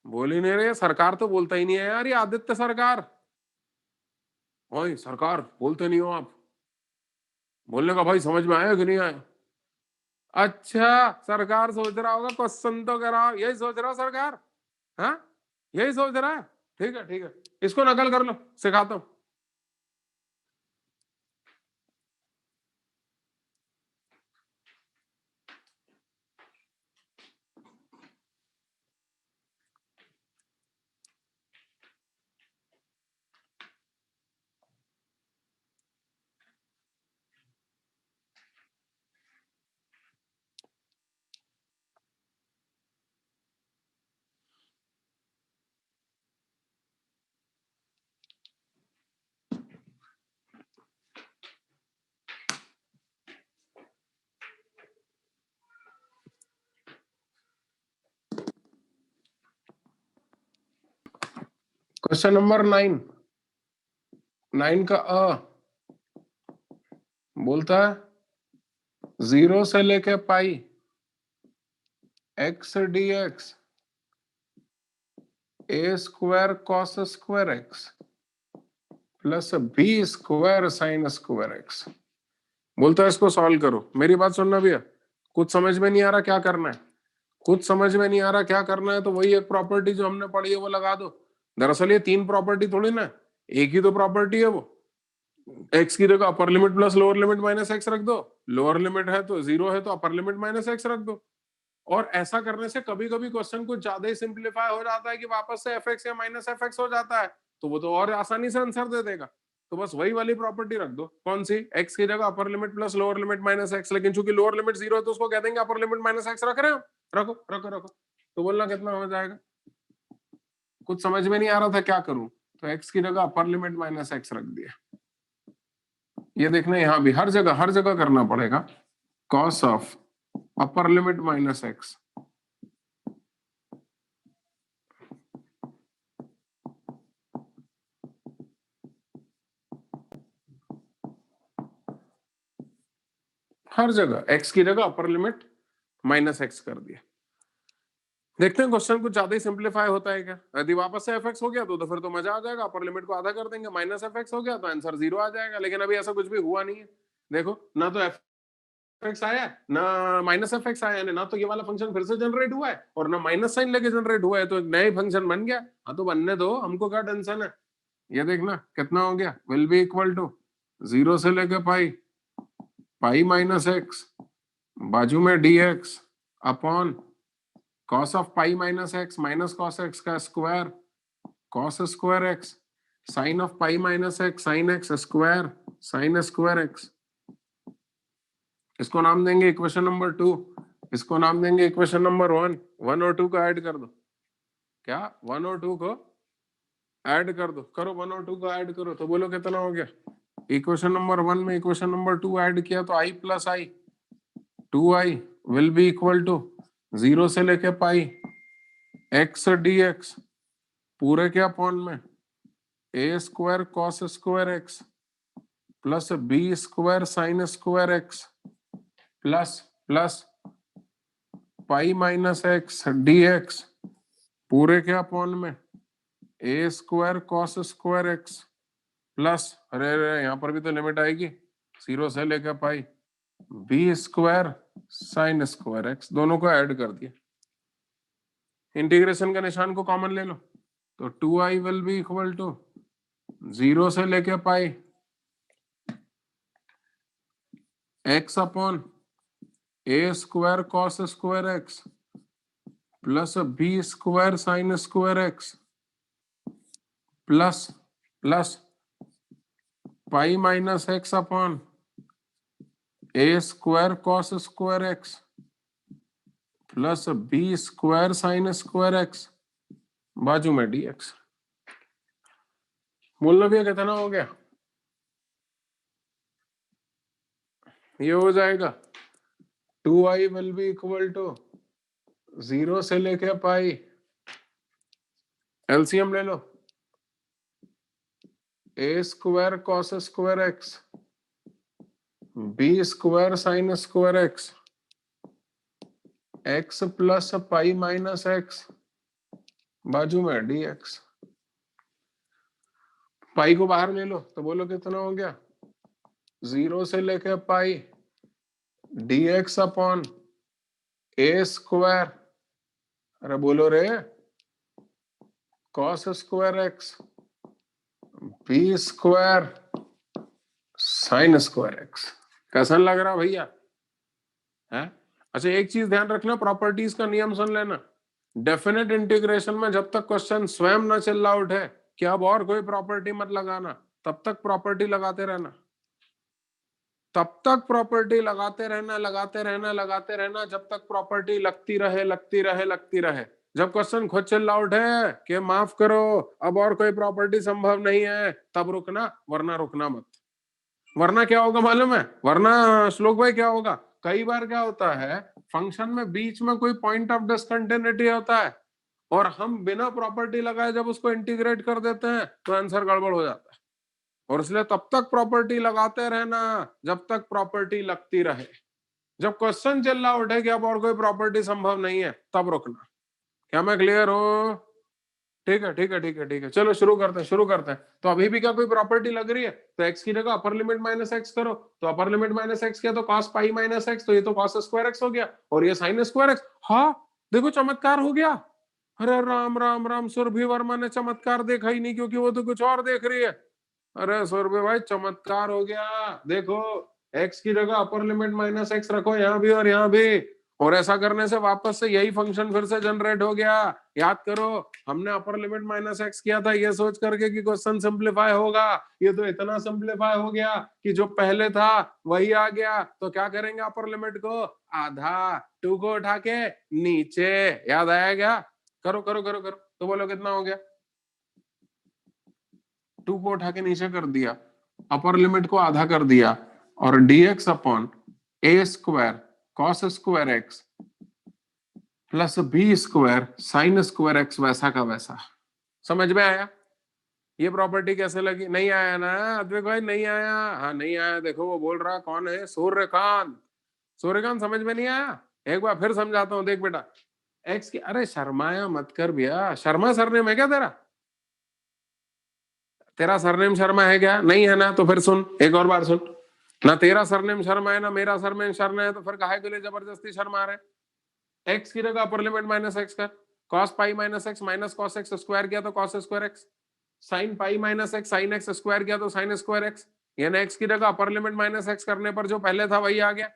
बोल ही नहीं रहे, सरकार तो बोलता ही नहीं है यार, ये आदित्य सरकार। ओए सरकार बोलते नहीं हो आप, बोलने का भाई समझ में आया कि नहीं आया? अच्छा, सरकार सोच रहा होगा क्वेश्चन तो कराओ, यही सोच रहा हो सरकार? हाँ, यही सोच रहा है। ठीक है ठीक है, इसको नकल कर लो, सिखाता हूं। क्वेश्चन नंबर 9 का बोलता है 0 से लेके पाई x dx a square cos square x plus b square sine square x। बोलता है इसको सॉल्व करो। मेरी बात सुनना भैया, कुछ समझ में नहीं आ रहा क्या करना है, कुछ समझ में नहीं आ रहा क्या करना है, तो वही एक प्रॉपर्टी जो हमने पढ़ी है वो लगा दो। दरअसल ये 3 प्रॉपर्टी थोड़ी ना, एक ही तो प्रॉपर्टी है वो। x की जगह upper limit plus lower limit minus x रख दो, लोअर लिमिट है तो 0 है तो अपर लिमिट माइनस x रख दो। और ऐसा करने से कभी कभी क्वेश्चन कुछ ज्यादा ही सिंप्लीफाई हो जाता है कि वापस से fx या माइनस fx हो जाता है, तो वो तो और आसानी से आंसर दे देगा। तो बस वही वाली प्रॉपर्टी रख दो। कौन सी? x की जगह upper limit plus lower limit minus x, लेकिन चूंकि लोअर लिमिट 0 है तो उसको कह देंगे अपर लिमिट माइनस x रख रहे हैं हम। रखो रखो रखो। तो बोलना कितना हो जाएगा? कुछ समझ में नहीं आ रहा था क्या करूं, तो x की जगह अपर लिमिट माइनस x रख दिया। ये देखना यहां भी हर जगह करना पड़ेगा। Cos of upper limit minus x हर जगह x की जगह अपर लिमिट माइनस x कर दिया। देखते हैं क्वेश्चन कुछ ज्यादा ही सिंप्लीफाई होता है क्या। यदि वापस से fx हो गया तो फिर तो मजा आ जाएगा, अपर लिमिट को आधा कर देंगे, माइनस fx हो गया तो आंसर 0 आ जाएगा। लेकिन अभी ऐसा कुछ भी हुआ नहीं है। देखो ना तो fx आया ना माइनस fx आया, ना तो ये वाला फंक्शन फिर से जनरेट हुआ है और ना माइनस साइन लेके जनरेट हुआ है, तो एक नया फंक्शन बन गया। हाँ तो बनने दो, हमको क्या टेंशन है। ये देखना कितना हो गया, विल बी इक्वल टू 0 से लेके पाई माइनस एक्स बाजू में dx upon cos of pi minus x minus cos x का square cos square x sine of pi minus x sine x square sine square x. इसको नाम देंगे equation number 2, इसको नाम देंगे इक्वेशन नंबर 1। 1 और 2 को ऐड कर दो। क्या 1 और 2 को ऐड कर दो, करो 1 और 2 को ऐड करो तो बोलो कितना हो गया। इक्वेशन नंबर 1 में इक्वेशन नंबर 2 ऐड किया तो i plus I 2i will be equal to 0 से लेके पाई x dx पूरे के अपॉन में a square cos square x plus b square sine square x plus plus pi minus x dx पूरे के upon में a square cos square x plus अरे अरे यहाँ पर भी तो लिमिट आएगी 0 से लेकर पाई b square sine square x, दोनों को ऐड कर दिया। इंटीग्रेशन का निशान को कॉमन ले लो तो 2i will be equal to 0 से लेके पाई x upon a square cos square x plus b square sine square x plus plus pi minus x upon a square cos square x plus b square sine square x बाजू में dx। बोलना भी कितना हो गया, ये हो जाएगा 2i will be equal to 0 से लेके पाई एलसीएम ले लो a square cos square x b square sine square x x plus pi minus x बाजू में dx। पाई को बाहर ले लो तो बोलो कितना हो गया 0 से लेके पाई dx अपॉन a स्क्वायर, अरे बोलो रे, cos square x b square sine square x। कैसा लग रहा भैया है? अच्छा एक चीज ध्यान रखना, प्रॉपर्टीज का नियम सुन लेना। डेफिनेट इंटीग्रेशन में जब तक क्वेश्चन स्वयं ना चिल्ला उठे कि अब और कोई प्रॉपर्टी मत लगाना, तब तक प्रॉपर्टी लगाते रहना, तब तक प्रॉपर्टी लगाते रहना लगाते रहना लगाते रहना जब तक प्रॉपर्टी लगती रहे लगती रहे लगती रहे। जब क्वेश्चन खुद चिल्ला उठे कि माफ करो अब और कोई प्रॉपर्टी संभव नहीं है, तब रुकना, वरना रुकना मत। वरना क्या होगा मालूम है? वरना श्लोक भाई क्या होगा, कई बार क्या होता है फंक्शन में बीच में कोई पॉइंट ऑफ डिसकंटिन्यूटी होता है और हम बिना प्रॉपर्टी लगाए जब उसको इंटीग्रेट कर देते हैं तो आंसर गड़बड़ हो जाता है। और इसलिए तब तक प्रॉपर्टी लगाते रहना जब तक प्रॉपर्टी लगती रहे। जब क्वेश्चन चल रहा उठे कि अब और कोई प्रॉपर्टी संभव नहीं है तब रुकना। क्या मैं क्लियर हूं? ठीक है ठीक है ठीक है ठीक है, चलो शुरू करते हैं शुरू करते हैं। तो अभी भी क्या कोई प्रॉपर्टी लग रही है? तो एक्स की जगह अपर लिमिट माइनस एक्स करो, तो अपर लिमिट माइनस एक्स किया तो कॉस पाई माइनस एक्स, तो ये तो कॉस स्क्वायर एक्स हो गया और ये साइन स्क्वायर एक्स। हाँ देखो चमत्कार हो गया। अरे राम राम राम, सुरभि वर्मा ने चमत्कार देखा ही नहीं क्योंकि वो तो कुछ और देख रही है। अरे सुरभि भाई चमत्कार हो गया। देखो एक्स की जगह अपर लिमिट माइनस एक्स रखो यहाँ भी और यहाँ भी, और ऐसा करने से वापस से यही फंक्शन फिर से जनरेट हो गया। याद करो हमने अपर लिमिट माइनस एक्स किया था ये सोच करके कि क्वेश्चन सिंप्लीफाई होगा, ये तो इतना सिंप्लीफाई हो गया कि जो पहले था वही आ गया। तो क्या करेंगे अपर लिमिट को आधा, टू को उठा के नीचे, याद आया क्या? करो करो करो करो, तो बोलो कितना हो गया? 2 को उठा के नीचे कर दिया, अपर लिमिट को आधा कर दिया और dx upon a square cos square x plus b square sine square x वैसा का वैसा। समझ में आया? ये प्रॉपर्टी कैसे लगी? नहीं आया ना अद्वैत भाई? नहीं आया? हाँ नहीं आया। देखो वो बोल रहा कौन है? सूर्यकांत। सूर्यकांत समझ में नहीं आया? एक बार फिर समझाता हूं, देख बेटा एक्स की, अरे शर्माया मत कर भैया। शर्मा सरनेम है क्या तेरा? तेरा सरनेम शर्मा है क्या? नहीं है ना? तो फिर सुन, एक और बार सुन। ना तेरा सरनेम शर्मा है ना मेरा सरनेम शर्मा है, तो फिर काहे के लिए जबरदस्ती शर्मा रहे? एक्स की जगह अपर लिमिट माइनस एक्स कर, cos pi minus x minus cos x square किया तो cos square x, sine pi minus x sine x square किया तो साइन स्क्वायर एक्स। यानी एक्स की जगह अपर लिमिट माइनस एक्स करने पर जो पहले था वही आ गया।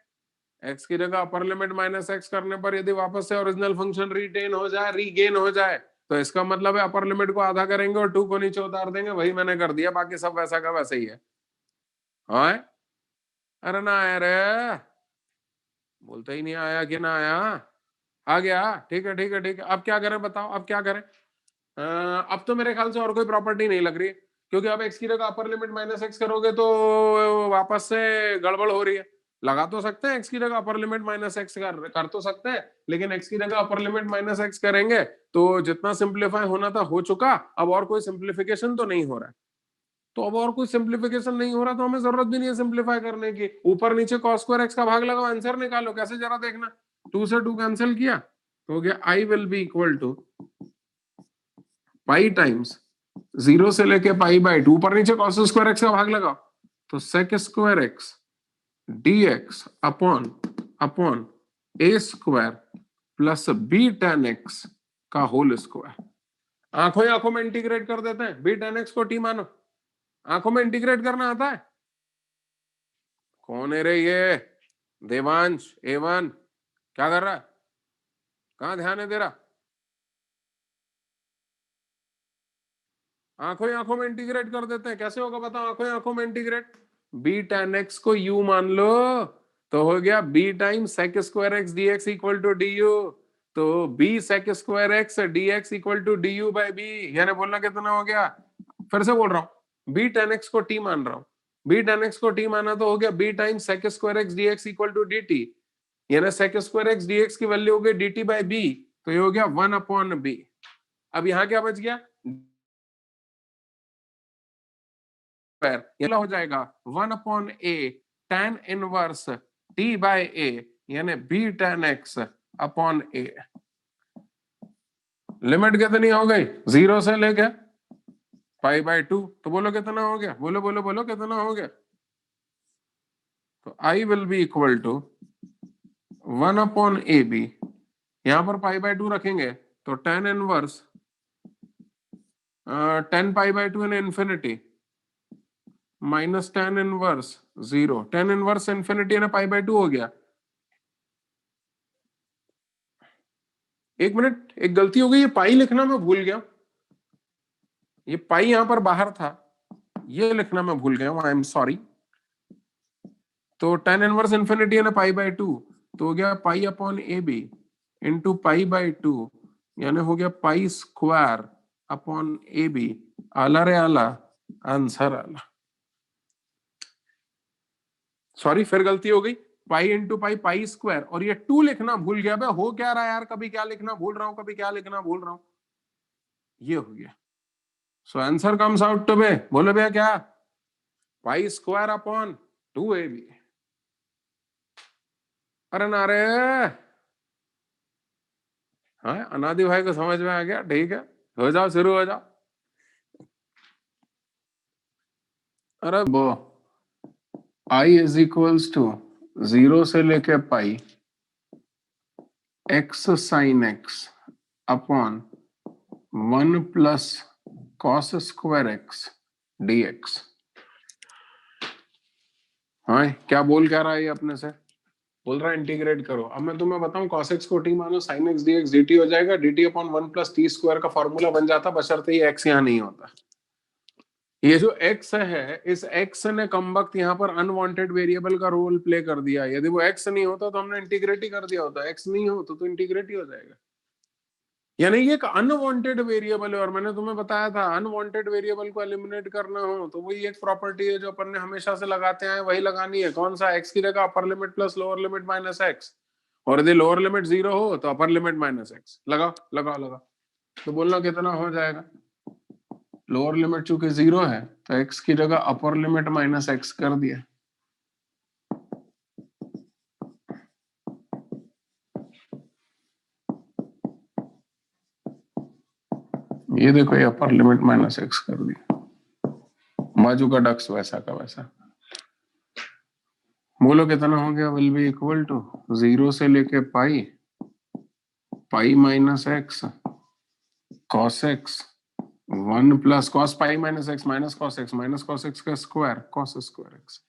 एक्स की जगह अपर लिमिट माइनस एक्स करने पर यदि वापस से ओरिजिनल फंक्शन रिटेन हो जाए, रीगेन हो जाए, तो इसका मतलब है अपर लिमिट को आधा करेंगे और 2 को नीचे उतार देंगे। वही मैंने कर दिया, बाकी सब वैसा का वैसा ही है। हाँ अरे ना आया रे, बोलते ही नहीं आया कि ना आया। आ गया? ठीक है ठीक है ठीक है। अब क्या करें बताओ, अब क्या करें? अब तो मेरे ख्याल से और कोई प्रॉपर्टी नहीं लग रही है, क्योंकि अब एक्स की जगह अपर लिमिट माइनस एक्स करोगे तो वापस से गड़बड़ हो रही है। लगा तो सकते हैं एक्स की जगह अपर लिमिट माइनस एक्स कर तो सकते हैं, लेकिन एक्स की जगह अपर लिमिट माइनस एक्स करेंगे तो जितना सिंप्लीफाई होना था हो चुका, अब और कोई सिंप्लीफिकेशन तो नहीं हो रहा है। तो अब और कोई सिंप्लीफिकेशन नहीं हो रहा तो हमें जरूरत भी नहीं है सिंप्लीफाई करने की। ऊपर नीचे कॉस स्क्वायर एक्स का भाग लगाओ, आंसर निकालो। कैसे जरा देखना। 2 से 2 कैंसिल किया तो हो गया I will be equal to pi times 0 से लेके पाई बाई 2, ऊपर नीचे कॉस स्क्वायर एक्स का भाग लगाओ तो sec square x dx upon upon a square plus b tan x का होल स्क्वायर। आंखों ही आंखों में इंटीग्रेट कर देते हैं, बी टेन एक्स को टी मानो। आंखों में इंटीग्रेट करना आता है? कौन है रे ये? देवांश एवन, क्या कर रहा है? कहां ध्यान है तेरा? आंखों ही आंखों में इंटीग्रेट कर देते हैं, कैसे होगा बताओ? आंखों ही आंखों में इंटीग्रेट, बी टेन एक्स को यू मान लो तो हो गया b time sec square x d x equal to d u. तो b sec square x d x equal to d u by b, यानी बोलना कितना हो गया? फिर से बोल रहा हूं, बी टेन एक्स को टी मान रहा हूं, बी टेन एक्स को टी माना तो हो गया b time sec square x d x equal to d t, यानी sec square x d x की वैल्यू हो गई डी टी बाई बी, तो ये हो गया 1 अपॉन बी। अब यहां क्या बच गया? हो जाएगा 1 अपॉन ए tan इनवर्स टी बाय ए, यानी बी tan एक्स अपॉन ए। लिमिट कितनी हो गई? 0 से लेके पाई बाय 2, तो बोलो कितना हो गया? बोलो बोलो बोलो कितना हो गया? तो आई will be equal to 1 upon a b, यहां पर पाई बाय 2 रखेंगे तो tan inverse 10 pi by 2 in infinity minus tan inverse 0, tan inverse infinity ना पाई बाय 2 हो गया। एक मिनट, एक गलती हो गई, ये पाई लिखना मैं भूल गया। ये पाई यहां पर बाहर था, ये लिखना मैं भूल गया हूं, आई एम सॉरी। तो tan इनवर्स इंफिनिटी है ना पाई बाय 2, तो हो गया pi upon a b into pi by 2, यानी हो गया pi square upon a b. आला रे आला, आंसर आला। सॉरी फिर गलती हो गई, pi into pi pi square, और ये 2 लिखना भूल गया। हो क्या रहा है यार, कभी क्या लिखना भूल रहा हूं, कभी क्या लिखना भूल रहा हूं। ये हो गया। So answer comes out to be, बोले भैया क्या, पाई स्क्वायर अपॉन 2ab। अरे ना रे, हाँ अनादि भाई को समझ में आ गया, ठीक है, हो जाओ शुरू हो जाओ। अरे वो आई इज इक्वल्स टू 0 से लेके pi x sine x upon 1 plus cos square x d x. हाँ क्या बोल क्या रहा है ये अपने से, बोल रहा है इंटीग्रेट करो। अब मैं तुम्हें बताऊं, cos x को t मानो sin x dx dt हो जाएगा, dt upon 1 plus t square का फॉर्मूला बन जाता, बशर्ते ये x यहाँ नहीं होता। ये जो x है, इस x ने कमबख्त यहाँ पर अनवांटेड वेरिएबल का रोल प्ले कर दिया। यदि वो x नहीं होता तो हमने इंटीग्रेट ही कर दिया होता, x नहीं हो तो इंटीग्रेट ही हो जाएगा। यानी ये एक अनवांटेड वेरिएबल है, और मैंने तुम्हें बताया था अनवांटेड वेरिएबल को एलिमिनेट करना हो तो वही एक प्रॉपर्टी है जो अपन ने हमेशा से लगाते आए, वही लगानी है। कौन सा, एक्स की जगह upper limit plus lower limit minus x, और यदि लोअर लिमिट 0 हो तो अपर लिमिट माइनस एक्स। लगाओ लगाओ लगाओ, तो बोलना कितना हो जाएगा। लोअर लिमिट चूंकि 0 है तो एक्स की जगह अपर लिमिट माइनस एक्स कर दिया। ये देखो, ये अपर लिमिट माइनस एक्स कर दिया, बाजू का डक्स वैसा का वैसा। बोलो कितना हो गया, विल बी इक्वल टू 0 से लेके pi, pi minus x cos x 1 plus cos pi minus x minus cos x का स्क्वायर कॉस स्क्वायर एक्स।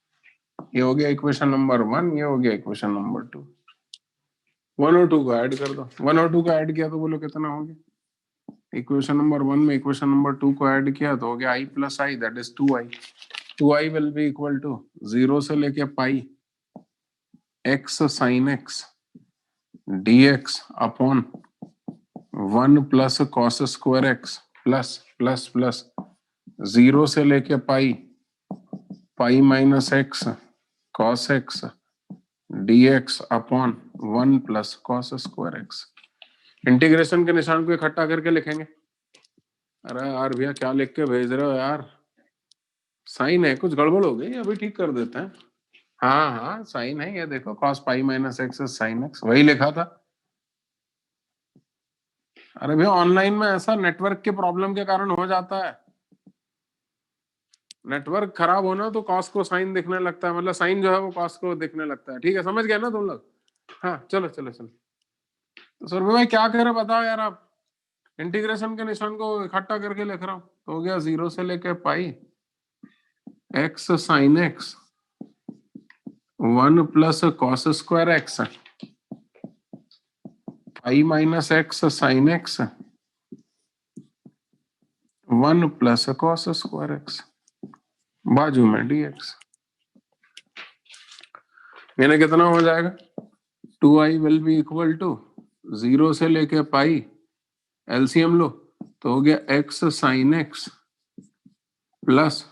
ये हो गया इक्वेशन नंबर 1, ये हो गया इक्वेशन नंबर 2। 1 और 2 को ऐड कर दो, 1 और 2 को ऐड किया तो बोलो कितना हो गया। इक्वेशन नंबर 1 में इक्वेशन नंबर 2 को ऐड किया तो हो गया i plus i, that is 2i। 2i will be equal to 0 से लेके pi x sine x dx upon 1 plus cos square x plus plus plus 0 से लेके pi, pi minus x cos x dx upon 1 plus cos square x. Integration के निशान को इकट्ठा करके लिखेंगे। अरे यार भैया क्या लिख के भेज रहे हो यार, साइन है, कुछ गड़बड़ हो गई, अभी ठीक कर देते हैं। हाँ हाँ साइन है, ये देखो cos pi minus x sine x, वही लिखा था। अरे भैया ऑनलाइन में ऐसा नेटवर्क के प्रॉब्लम के कारण हो जाता है, नेटवर्क खराब होना तो कॉस को साइन दिखने लगता है, मतलब साइन जो है वो कॉस को दिखने लगता है। ठीक है, समझ गए ना तुम लोग। हाँ चलो चलो चलो, तो सौरभ भाई क्या कह रहे बताओ यार आप। इंटीग्रेशन के निशान को इकट्ठा करके लिख रहा हूं, तो हो गया 0 से लेके pi x sine x 1 plus cos square x pi minus x sine x 1 plus cos square x बाजू में dx। यानी कितना हो जाएगा, 2i will be equal to 0 से लेके पाई, एलसीएम लो तो हो गया x sine x plus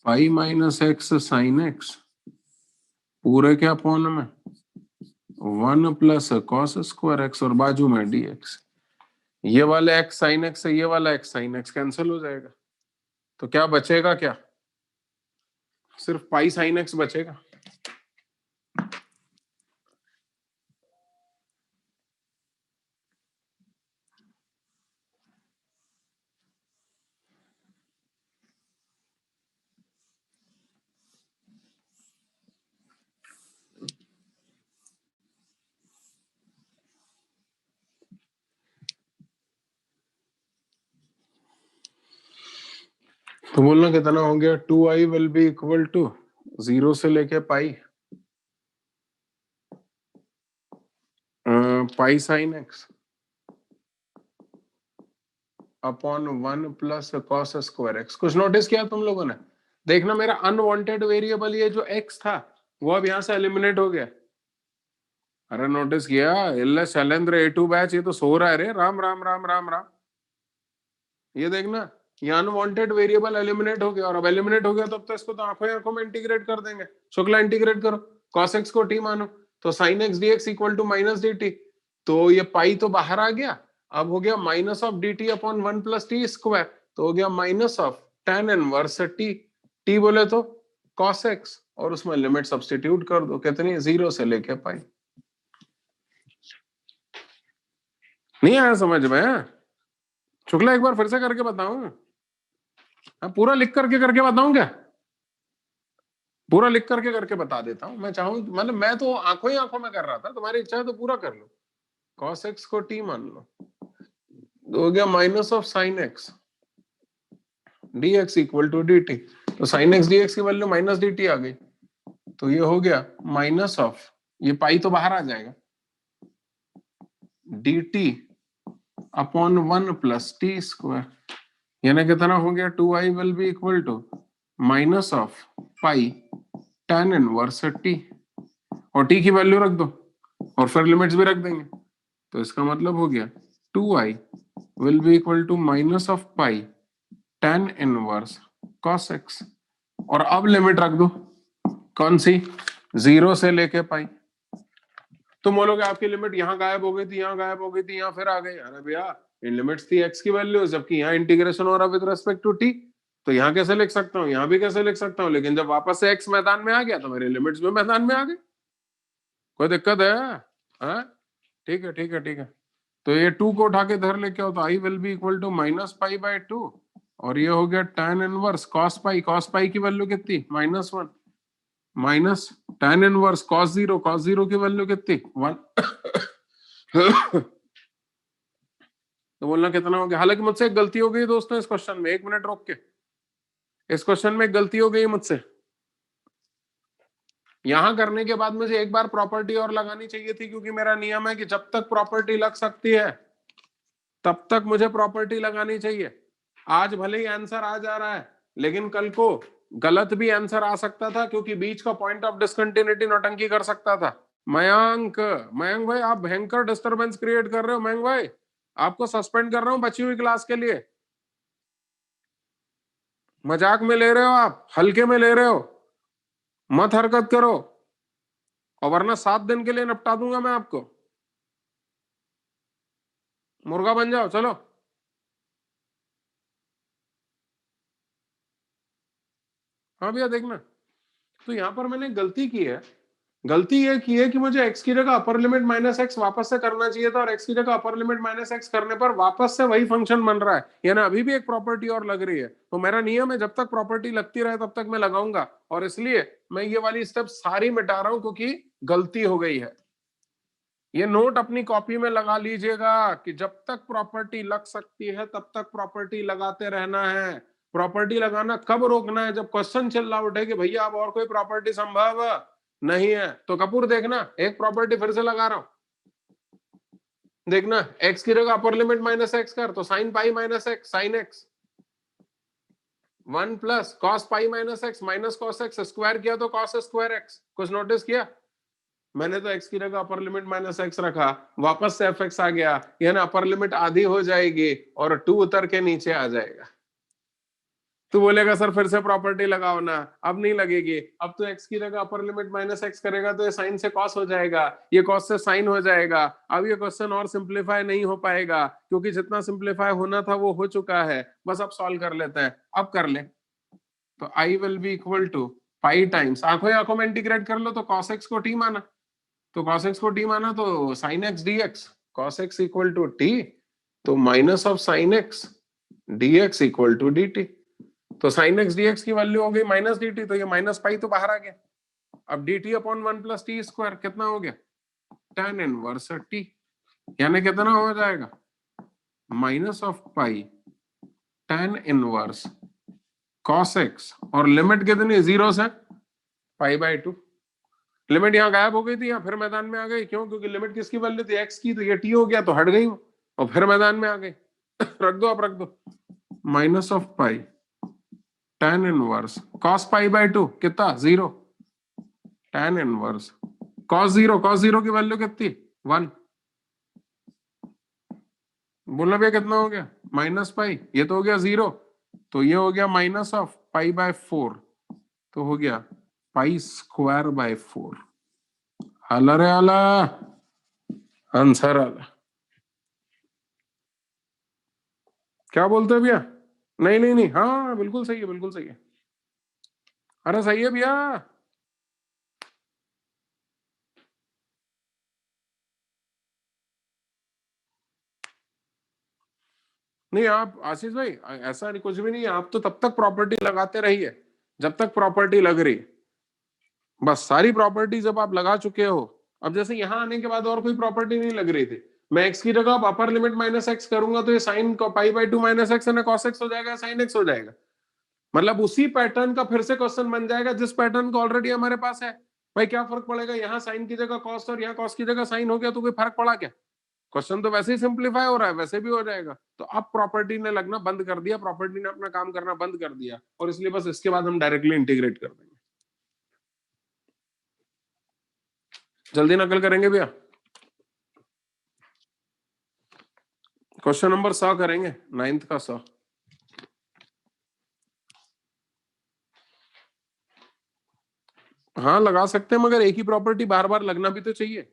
pi minus x sine x पूरे के अपॉन में 1 प्लस कॉस स्क्वायर एक्स और बाजू में dx। ये वाला एक्स साइन एक्स से ये वाला एक्स साइन एक्स कैंसिल हो जाएगा, तो क्या बचेगा, क्या सिर्फ पाई साइन एक्स बचेगा। तो बोलना कितना हो गया, 2i will be equal to 0 से लेके pi pi sine x upon 1 plus cos square x. कुछ नोटिस किया तुम लोगों ने, देखना मेरा अनवांटेड वेरिएबल ये जो x था वो अब यहां से एलिमिनेट हो गया। अरे नोटिस किया, एल शैलेंद्र A2 बैच, ये तो सो रहा है रे, राम राम राम राम राम। ये देखना, ये अनवांटेड वेरिएबल एलिमिनेट हो गया, और अब एलिमिनेट हो गया तब तो इसको तो आंखों आंखों में इंटीग्रेट कर देंगे। शुक्ला इंटीग्रेट करो, cos x को t मानो तो sin x dx equal to minus dt, तो ये पाई तो बाहर आ गया, अब हो गया minus of D T upon 1 plus t square, तो हो गया minus of tan inverse T, T बोले तो cos x, और उसमें लिमिट सब्स्टिट्यूट कर दो, कितनी, 0 से लेके पाई। नहीं आया समझ में? शुक्ला एक बार फिर से करके बताऊं? पूरा लिख करके बताऊं क्या? पूरा लिख करके बता देता हूं, मैं चाहूं, मतलब मैं तो आंखों ही आंखों में कर रहा था, तुम्हारी इच्छा है तो पूरा कर लो। cos x को t मान लो, तो हो गया minus of sine x dx equal to dt, तो साइन x dx की वैल्यू माइनस dt आ गई, तो ये हो गया माइनस ऑफ, ये पाई तो बाहर आ जाएगा, dt upon 1 plus t square, यानी कितना हो गया, 2i will be equal to minus of pi tan inverse t, और टी की वैल्यू रख दो और फिर लिमिट्स भी रख देंगे, तो इसका मतलब हो गया 2i will be equal to minus of pi tan inverse cos x, और अब लिमिट रख दो, कौन सी, 0 से लेके पाई। तुम बोलोगे आपकी लिमिट यहाँ गायब हो गई थी, यहाँ गायब हो गई थी, यहाँ फिर आ गई। अरे भैया इन लिमिट्स थी x की वैल्यू, जबकि यहाँ इंटीग्रेशन हो रहा विद रेस्पेक्ट टू t, तो यहाँ कैसे लिख सकता हूँ, यहाँ भी कैसे लिख सकता हूँ, लेकिन जब वापस से x मैदान में आ गया तो मेरे लिमिट्स भी मैदान में आ गए। कोई दिक्कत है? हाँ ठीक है ठीक है ठीक है। तो ये 2 को उठा के इधर लेके आओ, तो आई will be equal to minus pi by 2, और ये हो गया tan इनवर्स कॉस पाई की वैल्यू कितनी, -1, माइनस tan इनवर्स cos 0 की वैल्यू कितनी, 1। तो बोलना कितना हो गया। हालांकि मुझसे एक गलती हो गई दोस्तों इस क्वेश्चन में, 1 मिनट रोक के, इस क्वेश्चन में एक गलती हो गई मुझसे। यहां करने के बाद मुझे एक बार प्रॉपर्टी और लगानी चाहिए थी, क्योंकि मेरा नियम है कि जब तक प्रॉपर्टी लग सकती है तब तक मुझे प्रॉपर्टी लगानी चाहिए। आज भले ही आंसर आ जा रहा है, लेकिन कल को गलत भी आंसर आ सकता था, क्योंकि बीच का पॉइंट ऑफ डिसकंटिन्यूटी नौटंकी कर सकता था। मयंक भाई आप भयंकर डिस्टरबेंस क्रिएट कर रहे हो। मयंक भाई आपको सस्पेंड कर रहा हूं बची हुई क्लास के लिए। मजाक में ले रहे हो आप, हल्के में ले रहे हो, मत हरकत करो, और वरना 7 दिन के लिए निपटा दूंगा मैं आपको। मुर्गा बन जाओ, चलो। हाँ भैया देखना, तो यहां पर मैंने गलती की है। गलती ये की है कि मुझे x की जगह अपर लिमिट माइनस एक्स वापस से करना चाहिए था, और x की जगह अपर लिमिट माइनस एक्स करने पर वापस से वही फंक्शन बन रहा है, यानी अभी भी एक प्रॉपर्टी और लग रही है। तो मेरा नियम है जब तक प्रॉपर्टी लगती रहे तब तक मैं लगाऊंगा, और इसलिए मैं ये वाली स्टेप सारी मिटा रहा हूं, क्योंकि गलती हो गई है। ये नोट अपनी कॉपी में लगा लीजिएगा कि जब तक प्रॉपर्टी लग सकती है तब तक प्रॉपर्टी लगाते रहना है। प्रॉपर्टी लगाना कब रोकना है, जब क्वेश्चन चल रहा उठे कि भैया अब और कोई प्रॉपर्टी संभव नहीं है, तो कपूर देखना एक प्रॉपर्टी फिर से लगा रहा हूं, देखना x की जगह अपर लिमिट माइनस एक्स कर, तो sine pi minus x sine x, 1 plus cos pi minus x minus cos x, square किया तो कॉस स्क्वायर एक्स। कुछ नोटिस किया? मैंने तो x की जगह अपर लिमिट माइनस एक्स रखा, वापस से fx आ गया, यानी अपर लिमिट आधी हो जाएगी और 2 उतर के नीचे आ जाएगा। तू बोलेगा सर फिर से प्रॉपर्टी लगाओ ना, अब नहीं लगेगी। अब तो x की जगह अपर लिमिट माइनस एक्स करेगा तो ये साइन से कॉस हो जाएगा, ये कॉस से साइन हो जाएगा। अब ये क्वेश्चन और सिंप्लीफाई नहीं हो पाएगा, क्योंकि जितना सिंप्लीफाई होना था वो हो चुका है। बस अब सॉल्व कर लेते हैं, अब कर ले। तो i will be equal to pi times, आंखों आंखों में इंटीग्रेट कर लो, तो cos x को t माना, तो cos x को t माना तो sin x dx, cos x equal to t, तो minus of sin x dx equal to dt, तो sin x dx की वैल्यू हो गई माइनस dt, तो ये माइनस पाई तो बाहर आ गया। अब dt upon 1 plus t square कितना हो गया, tan इनवर्स t, यानी कितना हो जाएगा, minus of pi tan inverse cos x, और लिमिट कितनी, 0 से पाई बाय 2। लिमिट यहाँ गायब हो गई थी, यहाँ फिर मैदान में आ गई, क्यों, क्योंकि लिमिट किसकी वैल्यू थी, x की, तो ये t हो गया तो हट गई और फिर मैदान में आ गई। रख दो, अब रख दो, minus of pi tan inverse cos pi by 2 कितना, 0, tan इनवर्स cos 0 की वैल्यू कितनी, 1। बोलना भैया कितना हो गया, माइनस पाई, ये तो हो गया 0, तो ये हो गया माइनस ऑफ पाई बाय 4, तो हो गया पाई स्क्वायर बाय 4। आला रे आला, आंसर आला। क्या बोलते हो भैया? नहीं नहीं नहीं, हाँ बिल्कुल सही है, बिल्कुल सही है। अरे सही है भैया। नहीं आप आशीष भाई, ऐसा नहीं, कुछ भी नहीं है, आप तो तब तक प्रॉपर्टी लगाते रहिए जब तक प्रॉपर्टी लग रही। बस सारी प्रॉपर्टी जब आप लगा चुके हो, अब जैसे यहां आने के बाद और कोई प्रॉपर्टी नहीं लग रही थी, मैं एक्स की जगह अब अपर लिमिट माइनस एक्स करूंगा तो ये sine pi by two minus x है, कॉस एक्स हो जाएगा, साइन एक्स हो जाएगा। मतलब उसी पैटर्न का फिर से क्वेश्चन बन जाएगा जिस पैटर्न का ऑलरेडी हमारे पास है। भाई क्या फर्क पड़ेगा, यहाँ साइन की जगह कॉस और यहाँ कॉस की जगह साइन हो गया तो कोई फर्क पड़ा क्या? क्वेश्चन तो वैसे ही सिंप्लीफाई हो रहा है, वैसे भी हो जाएगा। तो अब प्रॉपर्टी ने लगना बंद कर दिया, प्रॉपर्टी ने अपना काम करना बंद कर दिया, और इसलिए बस इसके बाद हम डायरेक्टली इंटीग्रेट कर देंगे। जल्दी नकल करेंगे भैया। क्वेश्चन नंबर 100 करेंगे, 9th का 100। हाँ लगा सकते हैं, मगर एक ही प्रॉपर्टी बार बार लगना भी तो चाहिए।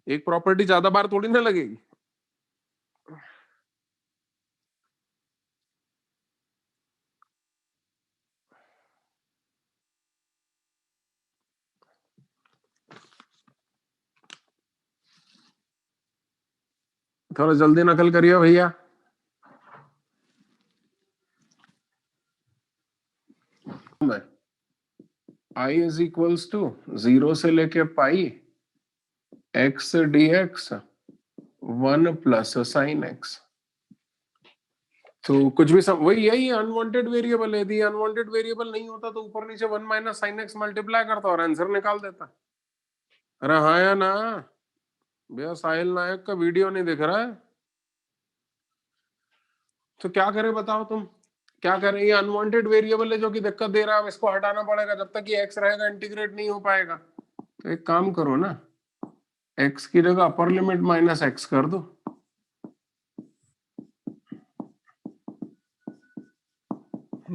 एक प्रॉपर्टी ज्यादा बार थोड़ी ना लगेगी। थोड़ा जल्दी नकल करिए भैया। आई इज इक्वल्स टू 0 से लेके pi x d x 1 plus sine x. तो कुछ भी वही यही अनवांटेड वेरिएबल है, यदि अनवांटेड वेरिएबल नहीं होता तो ऊपर नीचे 1 माइनस साइन एक्स मल्टीप्लाई करता और आंसर निकाल देता। अरे हाँ या ना भैया, साहिल नायक का वीडियो नहीं दिख रहा है? तो क्या करें बताओ तुम, क्या करें? ये अनवांटेड वेरिएबल है जो कि दिक्कत दे रहा है, अब इसको हटाना पड़ेगा, जब तक ये एक्स रहेगा इंटीग्रेट नहीं हो पाएगा। तो एक काम करो ना, एक्स की जगह अपर लिमिट माइनस एक्स कर दो।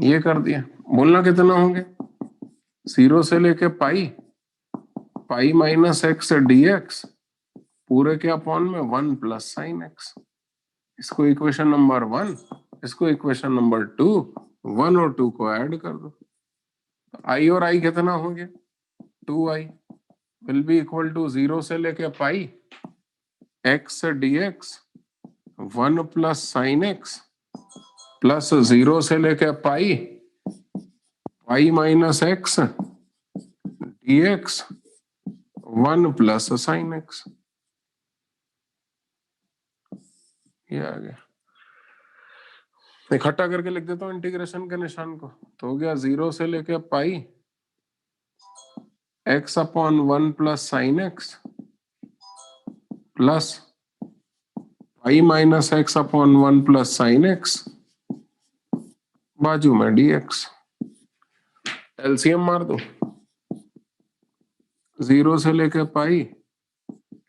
ये कर दिया, बोलना कितना होंगे? 0 से लेके pi, pi minus x d x पूरे के अपॉन में 1 प्लस साइन एक्स। इसको इक्वेशन नंबर 1, इसको इक्वेशन नंबर 2, 1 और 2 को ऐड कर दो। आई और आई कितना हो गया? 2i will be equal to 0 से लेके pi x d x 1 plus sine x plus 0 से लेके pi pi minus x d x 1 plus sine x. ये आ गया, इकट्ठा करके लिख देता हूँ इंटीग्रेशन के निशान को। तो हो गया 0 से लेके pi x upon 1 plus sine x plus pi minus x upon 1 plus sine x बाजू में dx। एलसीएम मार दो, 0 से लेके pi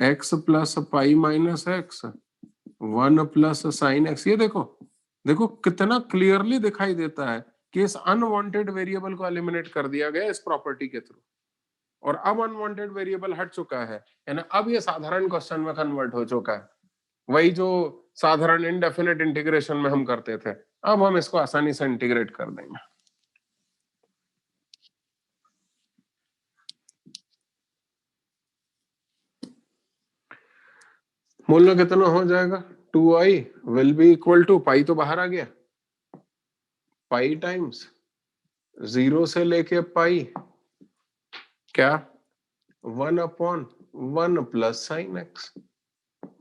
x plus pi minus x 1 plus sine x. ये देखो, देखो कितना क्लियरली दिखाई देता है कि इस अनवांटेड वेरिएबल को एलिमिनेट कर दिया गया इस प्रॉपर्टी के थ्रू, और अब अनवांटेड वेरिएबल हट चुका है, यानी अब ये साधारण क्वेश्चन में कन्वर्ट हो चुका है। वही जो साधारण इनडेफिनेट इंटीग्रेशन में हम करते थे, अब हम इसको आसानी से इंटीग्रेट कर देंगे। मूल्य कितना हो जाएगा? 2i will be equal to, pi तो बाहर आ गया, पाई टाइम्स 0 से लेके पाई क्या 1 अपॉन 1 प्लस साइन एक्स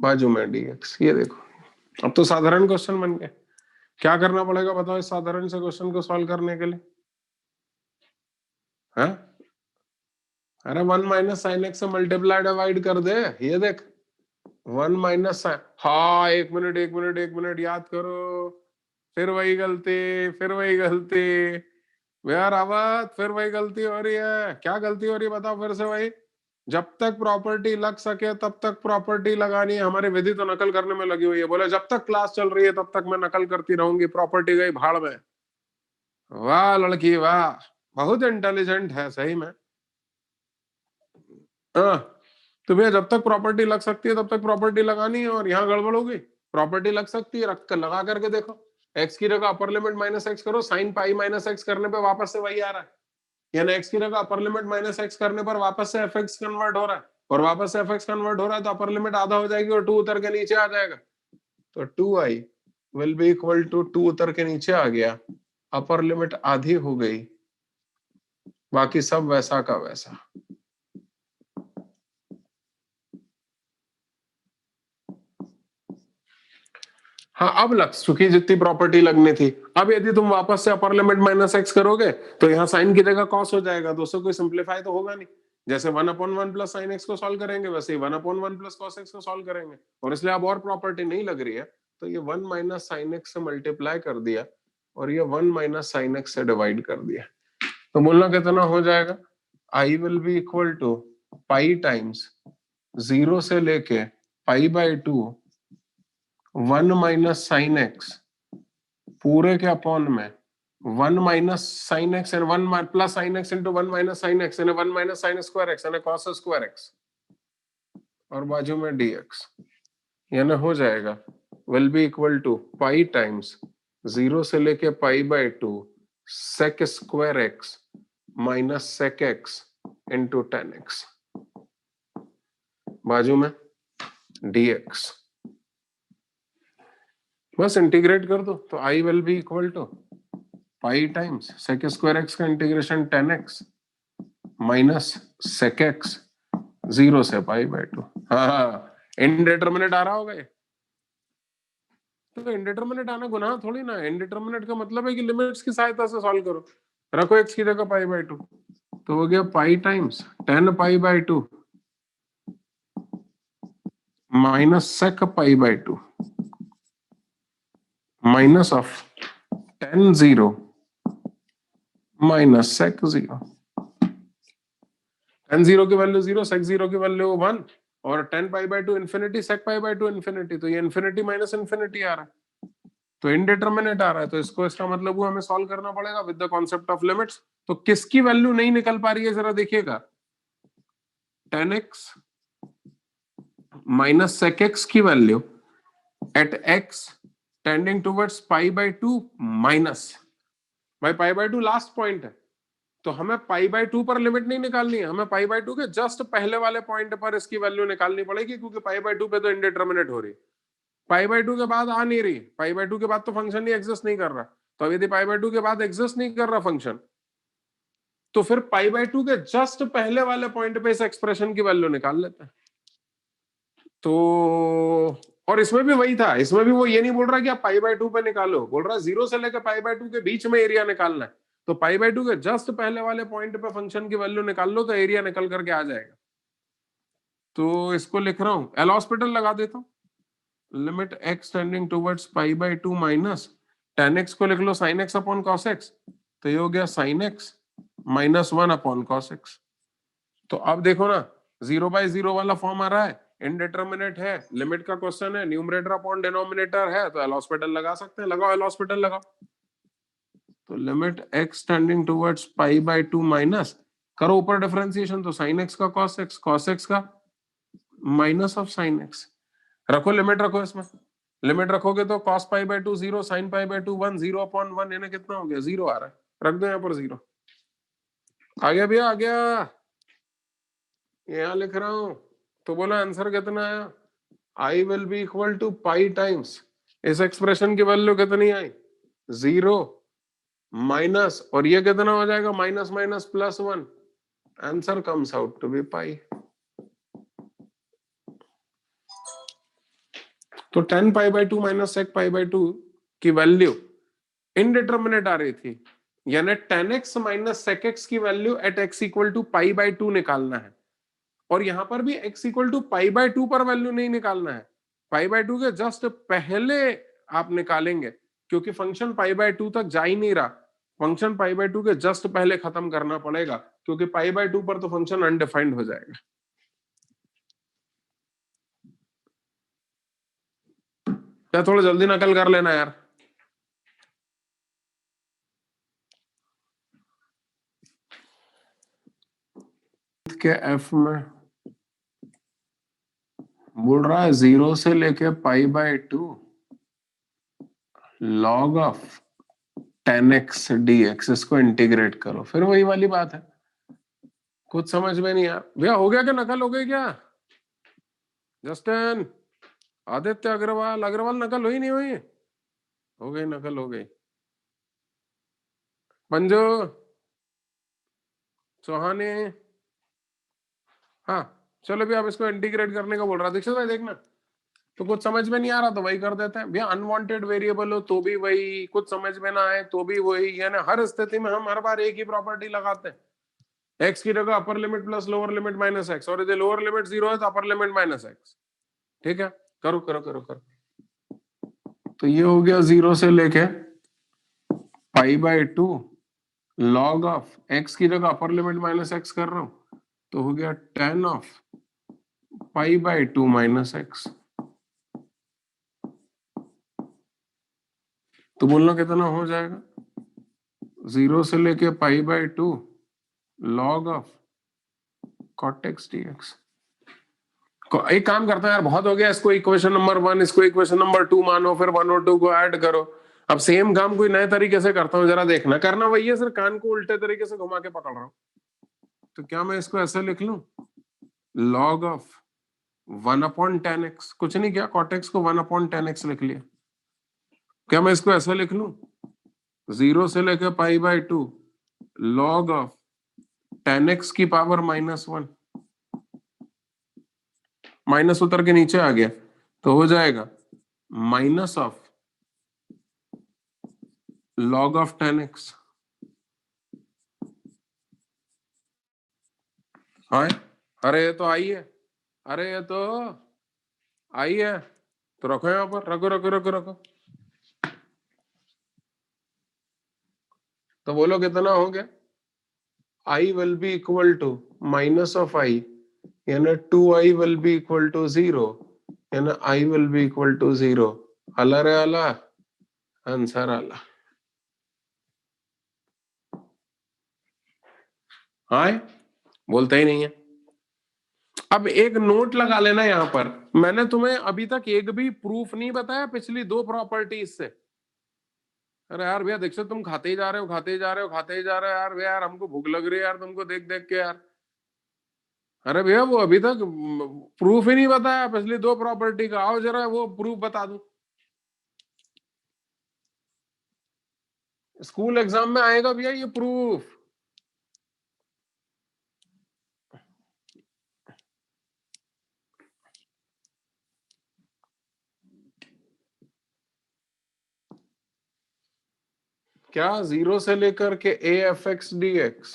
बाजू में dx। ये देखो, अब तो साधारण क्वेश्चन बन गया। क्या करना पड़ेगा बताओ इस साधारण से क्वेश्चन को सॉल्व करने के लिए? हाँ, अरे 1 माइनस साइन एक्स से मल्टीप्लाई डिवाइड कर दे। ये देख 1 माइनस साइन, हाँ एक मिनट एक मिनट एक मिनट, याद करो, फिर वही गलती, फिर वही गलती यार आवाज, फिर वही गलती हो रही है। क्या गलती हो रही है बताओ फिर से भाई? जब तक प्रॉपर्टी लग सके तब तक प्रॉपर्टी लगानी है। हमारी विधि तो नकल करने में लगी हुई है, बोले जब तक क्लास चल रही है तब तक मैं नकल करती रहूंगी, प्रॉपर्टी गई भाड़ में। वाह लड़की वाह, बहुत इंटेलिजेंट है सही में। हाँ, तो भैया जब तक प्रॉपर्टी लग सकती है तब तक प्रॉपर्टी लगानी है, और यहाँ गड़बड़ होगी। प्रॉपर्टी लग सकती है, रख कर लगा करके देखो। एक्स की जगह अपर लिमिट माइनस एक्स करो, साइन पाई माइनस एक्स करने पे वापस से वही आ रहा है, यानी एक्स की जगह अपर लिमिट माइनस एक्स करने पर वापस से एफ एक्स कन्वर्ट हो रहा है, और वापस से एफ एक्स कन्वर्ट हो रहा है तो अपर लिमिट आधा हो जाएगी और 2 उतर के नीचे आ जाएगा। तो 2i will be equal to 2 उतर के नीचे आ गया, अपर लिमिट आधी हो गई, बाकी सब वैसा का वैसा। हाँ अब लग चुकी जितनी प्रॉपर्टी लगनी थी। अब यदि तुम वापस से अपर लिमिट माइनस एक्स करोगे तो यहाँ साइन की जगह कॉस हो जाएगा, तो उससे कोई सिंप्लीफाई तो होगा नहीं। जैसे 1/1 प्लस साइन एक्स को सॉल्व करेंगे वैसे ही 1/1 प्लस कॉस एक्स को सॉल्व करेंगे, और इसलिए अब और प्रॉपर्टी नहीं लग रही है, तो ये 1 माइनस साइन एक्स से मल्टीप्लाई कर दिया और ये 1 माइनस साइन एक्स से डिवाइड कर दिया। तो बोलना कितना हो जाएगा, I will be equal to pi times 0 से लेके पाई/2 1 माइनस साइन एक्स पूरे के अपॉन में 1 minus sine x and 1 plus sine x into 1 minus sine x यानी 1 माइनस साइन स्क्वायर एक्स यानी कॉस स्क्वायर एक्स, और बाजू में dx, यानी हो जाएगा will be equal to pi times 0 से लेके पाई/2 sec square x minus sec x into tan x, बाजू में dx। बस इंटीग्रेट कर दो तो आई will be equal to pi times sec square x का integration 10x minus sec x 0 से पाई/2। हाँ इनडिटरमिनेट आ रहा होगा ये, तो इनडिटरमिनेट आना गुनाह थोड़ी ना है। इनडिटरमिनेट का मतलब है कि लिमिट्स की सहायता से सॉल्व करो। रखो x की जगह पाई/2, तो हो गया पाई टाइम्स 10 पाई/2 माइनस सेक पाई/2 माइनस ऑफ 10 0 माइनस सेक 0। 10 0 की वैल्यू 0, सेक 0 की वैल्यू 1, और 10 पाई/2 इन्फिनिटी, सेक पाई/2 इन्फिनिटी, तो ये इन्फिनिटी माइनस इन्फिनिटी आ रहा है, तो इनडिटरमिनेट आ रहा है। तो इसको इसका मतलब वो हमें सॉल्व करना पड़ेगा with the concept of limits. तो किसकी वैल्यू नहीं निकल पा रही है जरा देखिएगा, 10x माइनस सेक एक्स की value at x tending towards पाई/2 माइनस, भाई पाई/2 लास्ट पॉइंट है, तो हमें पाई/2 पर लिमिट नहीं निकालनी है, हमें पाई/2 के जस्ट पहले वाले पॉइंट पर इसकी वैल्यू निकालनी पड़ेगी, क्योंकि पाई/2 पे तो इनडिटरमिनेट हो रही है, पाई/2 के बाद आ नहीं रही, पाई/2 के बाद तो फंक्शन ही एग्जिस्ट नहीं कर रहा। तो यदि पाई/2 के बाद एग्जिस्ट नहीं कर रहा फंक्शन, तो फिर पाई/2 के जस्ट पहले वाले पॉइंट पे इस एक्सप्रेशन की वैल्यू निकाल लेते हैं। तो और इसमें भी वही था, इसमें भी वो ये नहीं बोल रहा कि आप पाई/2 पे निकालो, बोल रहा है 0 से लेकर पाई/2 के बीच में एरिया निकालना है, तो पाई/2 के जस्ट पहले वाले पॉइंट पे फंक्शन की वैल्यू निकाल लो तो एरिया निकल करके आ जाएगा। तो इसको लिख रहा हूं, एल हॉस्पिटल लगा देता हूं, लिमिट x टेंडिंग टुवर्ड्स पाई/2 माइनस tan x को लिख लो sin x upon cos x, तो ये हो गया sin x minus 1 upon cos x। तो अब देखो ना 0/0 वाला फॉर्म आ रहा है, इनडिटरमिनेट है, लिमिट का क्वेश्चन है, न्यूमरेटर अपॉन डिनोमिनेटर है, तो एल हॉस्पिटल लगा सकते हैं, लगाओ एल हॉस्पिटल लगाओ। तो लिमिट x टेंडिंग टुवर्ड्स पाई/2 माइनस, करो ऊपर डिफरेंशिएशन, तो sin x का cos x का माइनस ऑफ sin x, रखो लिमिट रखो इसमें, लिमिट रखोगे तो cos पाई/2 0, sin पाई/2 1, 0 अपॉन 1 यानी कितना हो गया, 0 आ रहा है, रख दो यहाँ पर 0। आ गया भैया, आ गया, यहाँ लिख रहा हूं। तो बोला आंसर कितना आया, i will be equal to pi times इस एक्सप्रेशन की वैल्यू कितनी आई 0 माइनस, और ये कितना हो जाएगा minus minus plus 1, answer comes out to be pi. तो 10 पाई/2 माइनस सेक पाई/2 की वैल्यू इनडिटरमिनेट आ रही थी, यानी 10x माइनस सेक एक्स की value at x equal to पाई/2 निकालना है, और यहां पर भी x इक्वल टू पाई/2 पर वैल्यू नहीं निकालना है, पाई/2 के जस्ट पहले आप निकालेंगे, क्योंकि फंक्शन पाई/2 तक जा ही नहीं रहा, फंक्शन पाई/2 के जस्ट पहले खत्म करना पड़ेगा, क्योंकि पाई/2 पर तो फंक्शन अनडिफाइंड हो जाएगा। क्या थोड़ा जल्दी नकल कर लेना यार। के एफ में बोल रहा है 0 से लेके पाई/2 log ऑफ 10x dx, इसको इंटीग्रेट करो, फिर वही वाली बात है। कुछ समझ में नहीं यार भैया, हो गया क्या? नकल हो गई क्या? जस्टिन, आदित्य अग्रवाल, अग्रवाल नकल हुई नहीं हुई? हो गई, नकल हो गई। मंजू, चौहाने, हाँ चलो भैया, अब इसको इंटीग्रेट करने का बोल रहा दीक्षित भाई, देखना तो कुछ समझ में नहीं आ रहा तो वही कर देते हैं भैया। अनवांटेड वेरिएबल हो तो भी वही, कुछ समझ में ना आए तो भी वही, यानी हर स्थिति में हम हर बार एक ही प्रॉपर्टी लगाते हैं। एक्स की जगह upper limit plus lower limit minus x, और यदि लोअर लिमिट 0 है तो अपर लिमिट माइनस एक्स। ठीक है, करो करो करो करो। तो ये हो गया 0 से लेके π/2 log ऑफ एक्स की जगह अपर लिमिट माइनस एक्स कर रहा हूं, तो हो गया tan ऑफ π/2 माइनस एक्स। तो बोलना कितना हो जाएगा? 0 से लेके π/2 log of cot x dx। एक काम करता है यार, बहुत हो गया, इसको इक्वेशन नंबर 1, इसको इक्वेशन नंबर 2 मानो, फिर 1 और 2 को ऐड करो। अब सेम काम कोई नए तरीके से करता हूं, जरा देखना। करना वही है, सिर्फ कान को उल्टे तरीके से घुमा के पकड़ रहा हूं। तो क्या मैं इसको ऐसे लिख लूं? log ऑफ 1/10x, कुछ नहीं किया, cot x को 1/10x लिख लिया। क्या मैं इसको ऐसे लिख लूं? 0 से लेकर π/2 log ऑफ tan x की पावर -1, माइनस उतर के नीचे आ गया तो हो जाएगा minus of log of tan x। हाँ, अरे ये तो आई है, अरे ये तो आई है, तो रखो यहां पर, रखो रखो रखो रखो। तो बोलो कितना हो गया? i will be equal to minus of i, यानी 2i will be equal to 0, यानी i will be equal to 0। आला रे आला, आंसर आला। हाँ, बोलते ही नहीं है। अब एक नोट लगा लेना यहां पर, मैंने तुम्हें अभी तक एक भी प्रूफ नहीं बताया पिछली दो प्रॉपर्टीज से। अरे यार भैया दीक्षित, तुम खाते ही जा रहे हो, खाते ही जा रहे हो, खाते ही जा रहे हो यार भैया, यार हमको भूख लग रही है यार तुमको देख देख के यार। अरे भैया वो अभी तक प्रूफ ही नहीं बताया पिछली दो प्रॉपर्टी का, आओ जरा वो प्रूफ बता दूं। स्कूल एग्जाम में आएगा भैया ये प्रूफ। क्या 0 से लेकर के a f x dx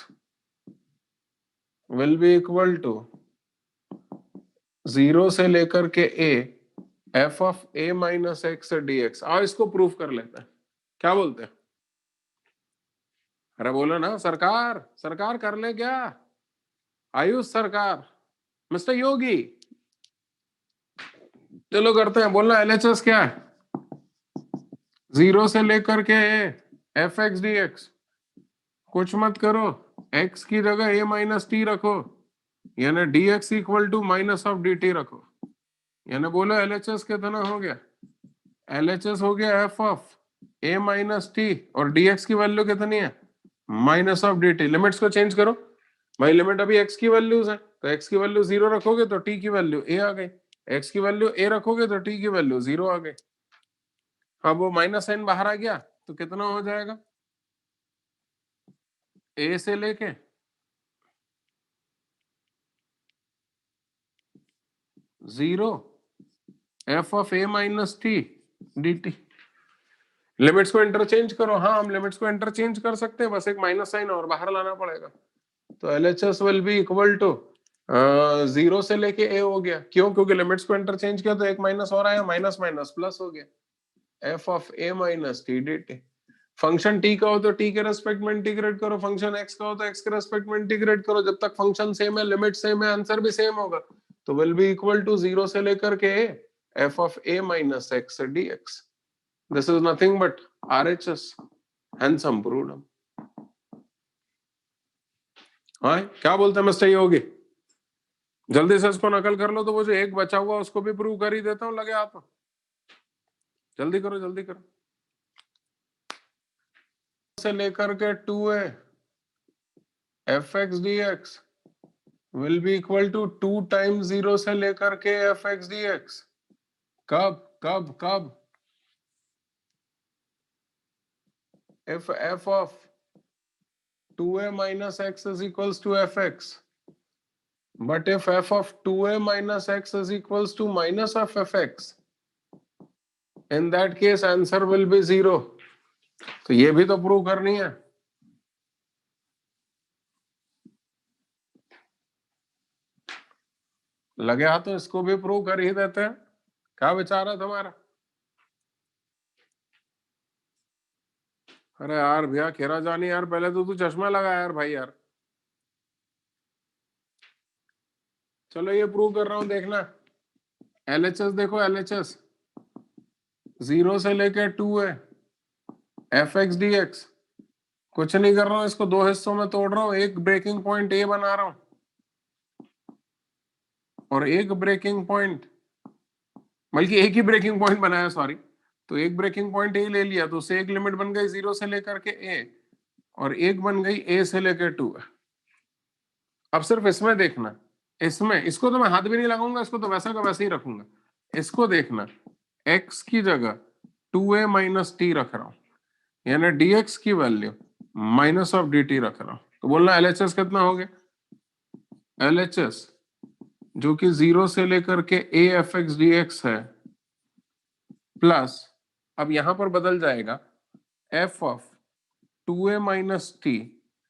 will be equal to 0 से लेकर के a f of a minus x dx। आओ इसको प्रूफ कर लेते हैं, क्या बोलते हैं? अरे बोलो ना सरकार, सरकार कर ले क्या? आयुष सरकार, मिस्टर योगी, चलो करते हैं। बोलना एलएचएस क्या है? 0 से लेकर के एफ एक्स डी एक्स, कुछ मत करो, x की जगह a माइनस टी रखो, यानी dx equal to minus of dt रखो। यानी बोलो एलएचएस कितना हो गया? एलएचएस हो गया f of a minus T, और dx की वैल्यू कितनी है? Minus of dt। लिमिट्स को चेंज करो भाई, लिमिट अभी x की वैल्यूज है, तो x की वैल्यू 0 रखोगे तो t की वैल्यू a आ गई, x की वैल्यू a रखोगे तो t की वैल्यू 0 आ गई। अब वो माइनस साइन बाहर आ गया तो कितना हो जाएगा? a से लेके zero F of a minus T d T. Limits को इंटरचेंज करो। हाँ, हम लिमिट्स को इंटरचेंज कर सकते हैं, बस एक माइनस साइन और बाहर लाना पड़ेगा। तो L H S will be equal to 0 से लेके ए हो गया, क्यों? क्योंकि लिमिट्स को इंटरचेंज किया तो एक माइनस और आया, माइनस माइनस प्लस हो गया, F of a minus T d T. Function T का हो तो टी के रेस्पेक्ट में इंटीग्रेट करो, फंक्शन एक्स का हो तो एक्स के रेस्पेक्ट में इंटीग्रेट करो। जब तक फंक्शन सेम है, लिमिट सेम है, आंसर भी सेम होगा। तो विल बी इक्वल टू 0 से लेकर के f of a minus x dx। This is nothing but RHS, hence हम proved। हाँ, क्या बोलते हैं मिस्टर योगी? जल्दी से इसको नकल कर लो, तो वो जो एक बचा हुआ उसको भी प्रूव कर ही देता हूँ, लगे आप। जल्दी करो जल्दी करो। से लेकर के 2a fx dx will be equal to 2 times 0 से लेकर के fx dx। कब कब कब? if f of 2a minus x is equals to fx, but if f of 2a minus x is equals to minus of fx, in that case answer will be 0। तो ये भी तो prove करनी है। लगे हाथ तो इसको भी प्रूव कर ही देते हैं। क्या विचार है तुम्हारा? अरे यार भैया खेरा जानी यार, पहले तो तू चश्मा लगा यार भाई यार। चलो ये प्रूव कर रहा हूं, देखना। LHS देखो, LHS 0 से लेके 2 है fx dx। कुछ नहीं कर रहा हूं, इसको दो हिस्सों में तोड़ रहा हूं। एक ब्रेकिंग पॉइंट ए बना रहा हूं और एक ब्रेकिंग पॉइंट, बल्कि एक ही ब्रेकिंग पॉइंट बनाया, सॉरी। तो एक ब्रेकिंग पॉइंट ए ले लिया, तो उससे एक लिमिट बन गई 0 से लेकर के ए, और एक बन गई ए से लेकर 2। अब सिर्फ इसमें देखना, इसमें इसको तो मैं हाथ भी नहीं लगाऊंगा, इसको तो वैसा का वैसे ही रखूंगा। इसको देखना, x की जगह 2a माइनस टी रख रहा हूं, यानी dx की वैल्यू माइनस ऑफ dt रख रहा हूं। तो बोलना LHS कितना हो गया? LHS जो कि 0 से लेकर के a fx dx है, प्लस अब यहां पर बदल जाएगा f of 2a minus T,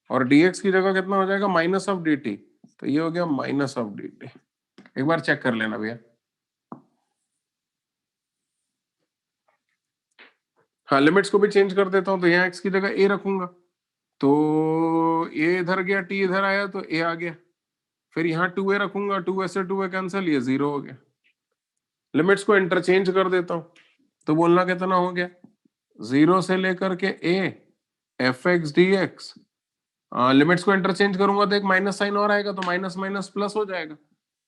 और dx की जगह कितना हो जाएगा? Minus of dt। तो ये हो गया माइनस ऑफ dt। एक बार चेक कर लेना भैया। हाँ, लिमिट्स को भी चेंज कर देता हूं, तो यहाँ x की जगह a रखूंगा, तो a इधर गया, t इधर आया, तो a आ गया। फिर यहाँ 2a रखूंगा, 2a से 2a कैंसिल, ये 0 हो गया। लिमिट्स को इंटरचेंज कर देता हूं, तो बोलना कितना हो गया? 0 से लेकर के a fx dx। लिमिट्स को इंटरचेंज करूंगा तो एक माइनस साइन और आएगा, तो माइनस माइनस प्लस हो जाएगा।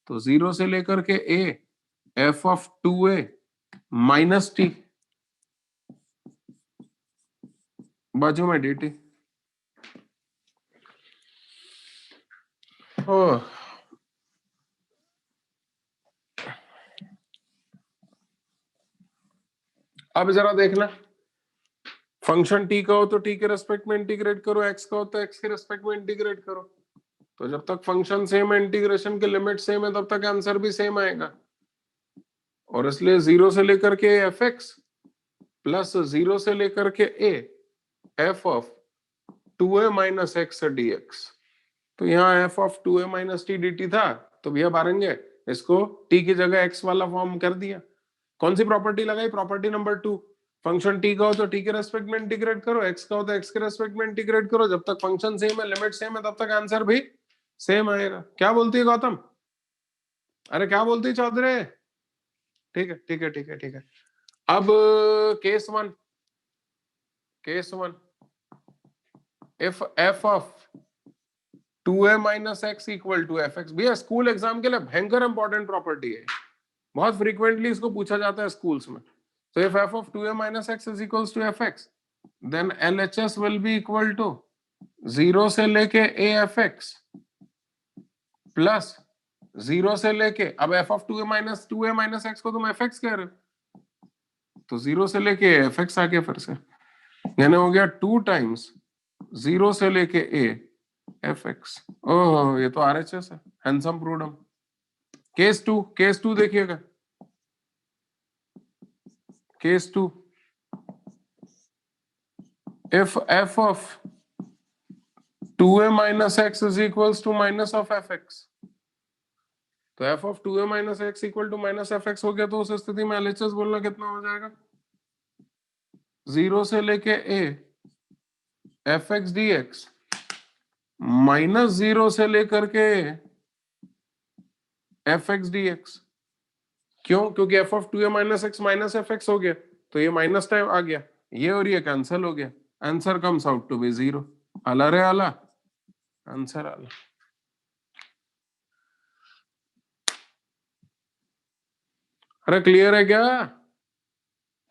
तो 0 से लेकर के a f of 2a minus T, बाजू में dt। अब जरा देखना, फंक्शन t का हो तो t के रेस्पेक्ट में इंटीग्रेट करो, x का हो तो x के रेस्पेक्ट में इंटीग्रेट करो। तो जब तक फंक्शन सेम है, इंटीग्रेशन के लिमिट सेम है, तब तक आंसर भी सेम आएगा। और इसलिए 0 से लेकर के fx प्लस 0 से लेकर के a f of 2a minus x dx। तो यहाँ f of 2a minus t dt था, तो भैया बारेंगे इसको t की जगह x वाला फॉर्म कर दिया। कौन सी प्रॉपर्टी लगाई? Property number 2। फंक्शन t का हो तो t के रेस्पेक्ट में इंटीग्रेट करो, x का हो तो x के रेस्पेक्ट में इंटीग्रेट करो। जब तक फंक्शन सेम है, लिमिट सेम है, तब तक आंसर भी सेम आएगा। क्या बोलती है गौतम? अरे क्या बोलती है चौधरी? ठीक है ठीक है ठीक है ठीक है। अब case one, if f of 2a minus x equal to f x. भैया स्कूल एग्जाम के लिए भयंकर इंपॉर्टेंट प्रॉपर्टी है, बहुत फ्रीक्वेंटली इसको पूछा जाता है स्कूल्स में। तो if f of 2a minus x is equals to fx, then LHS will be equal to 0 से लेके a fx प्लस 0 से लेके, अब f of 2a minus x को तुम fx कह रहे हो, तो 0 से लेके fx आ गया फिर से, यानी हो गया 2 टाइम्स 0 से लेके a fx। ओह ये तो RHS है, हैंडसम प्रूडम। केस टू देखिएगा, case 2, if f of 2a minus x is equals to minus of fx, तो f of 2a minus x equal to minus fx हो गया, तो उस स्थिति में LHS बोलना कितना हो जाएगा? 0 से लेके a fx dx माइनस 0 से लेकर के fx dx। क्यों? क्योंकि f of 2a minus x minus fx हो गया, तो ये माइनस टाइम आ गया, ये और ये कैंसिल हो गया। Answer comes out to be 0। आला रे आला, आंसर आला। अरे क्लियर है क्या?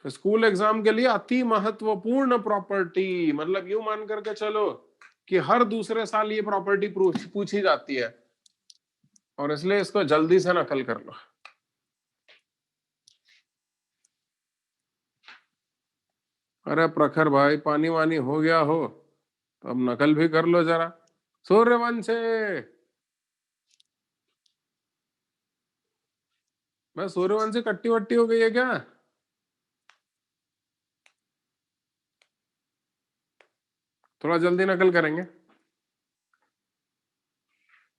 स्कूल एग्जाम के लिए अति महत्वपूर्ण प्रॉपर्टी, मतलब यूं मान करके चलो कि हर दूसरे साल ये प्रॉपर्टी पूछी जाती है, और इसलिए इसको जल्दी से नकल कर लो। अरे प्रखर भाई, पानी वानी हो गया हो तो अब नकल भी कर लो जरा। सूर्यवंशी, मैं सूर्यवंशी कट्टी वट्टी हो गई है क्या? थोड़ा जल्दी नकल करेंगे।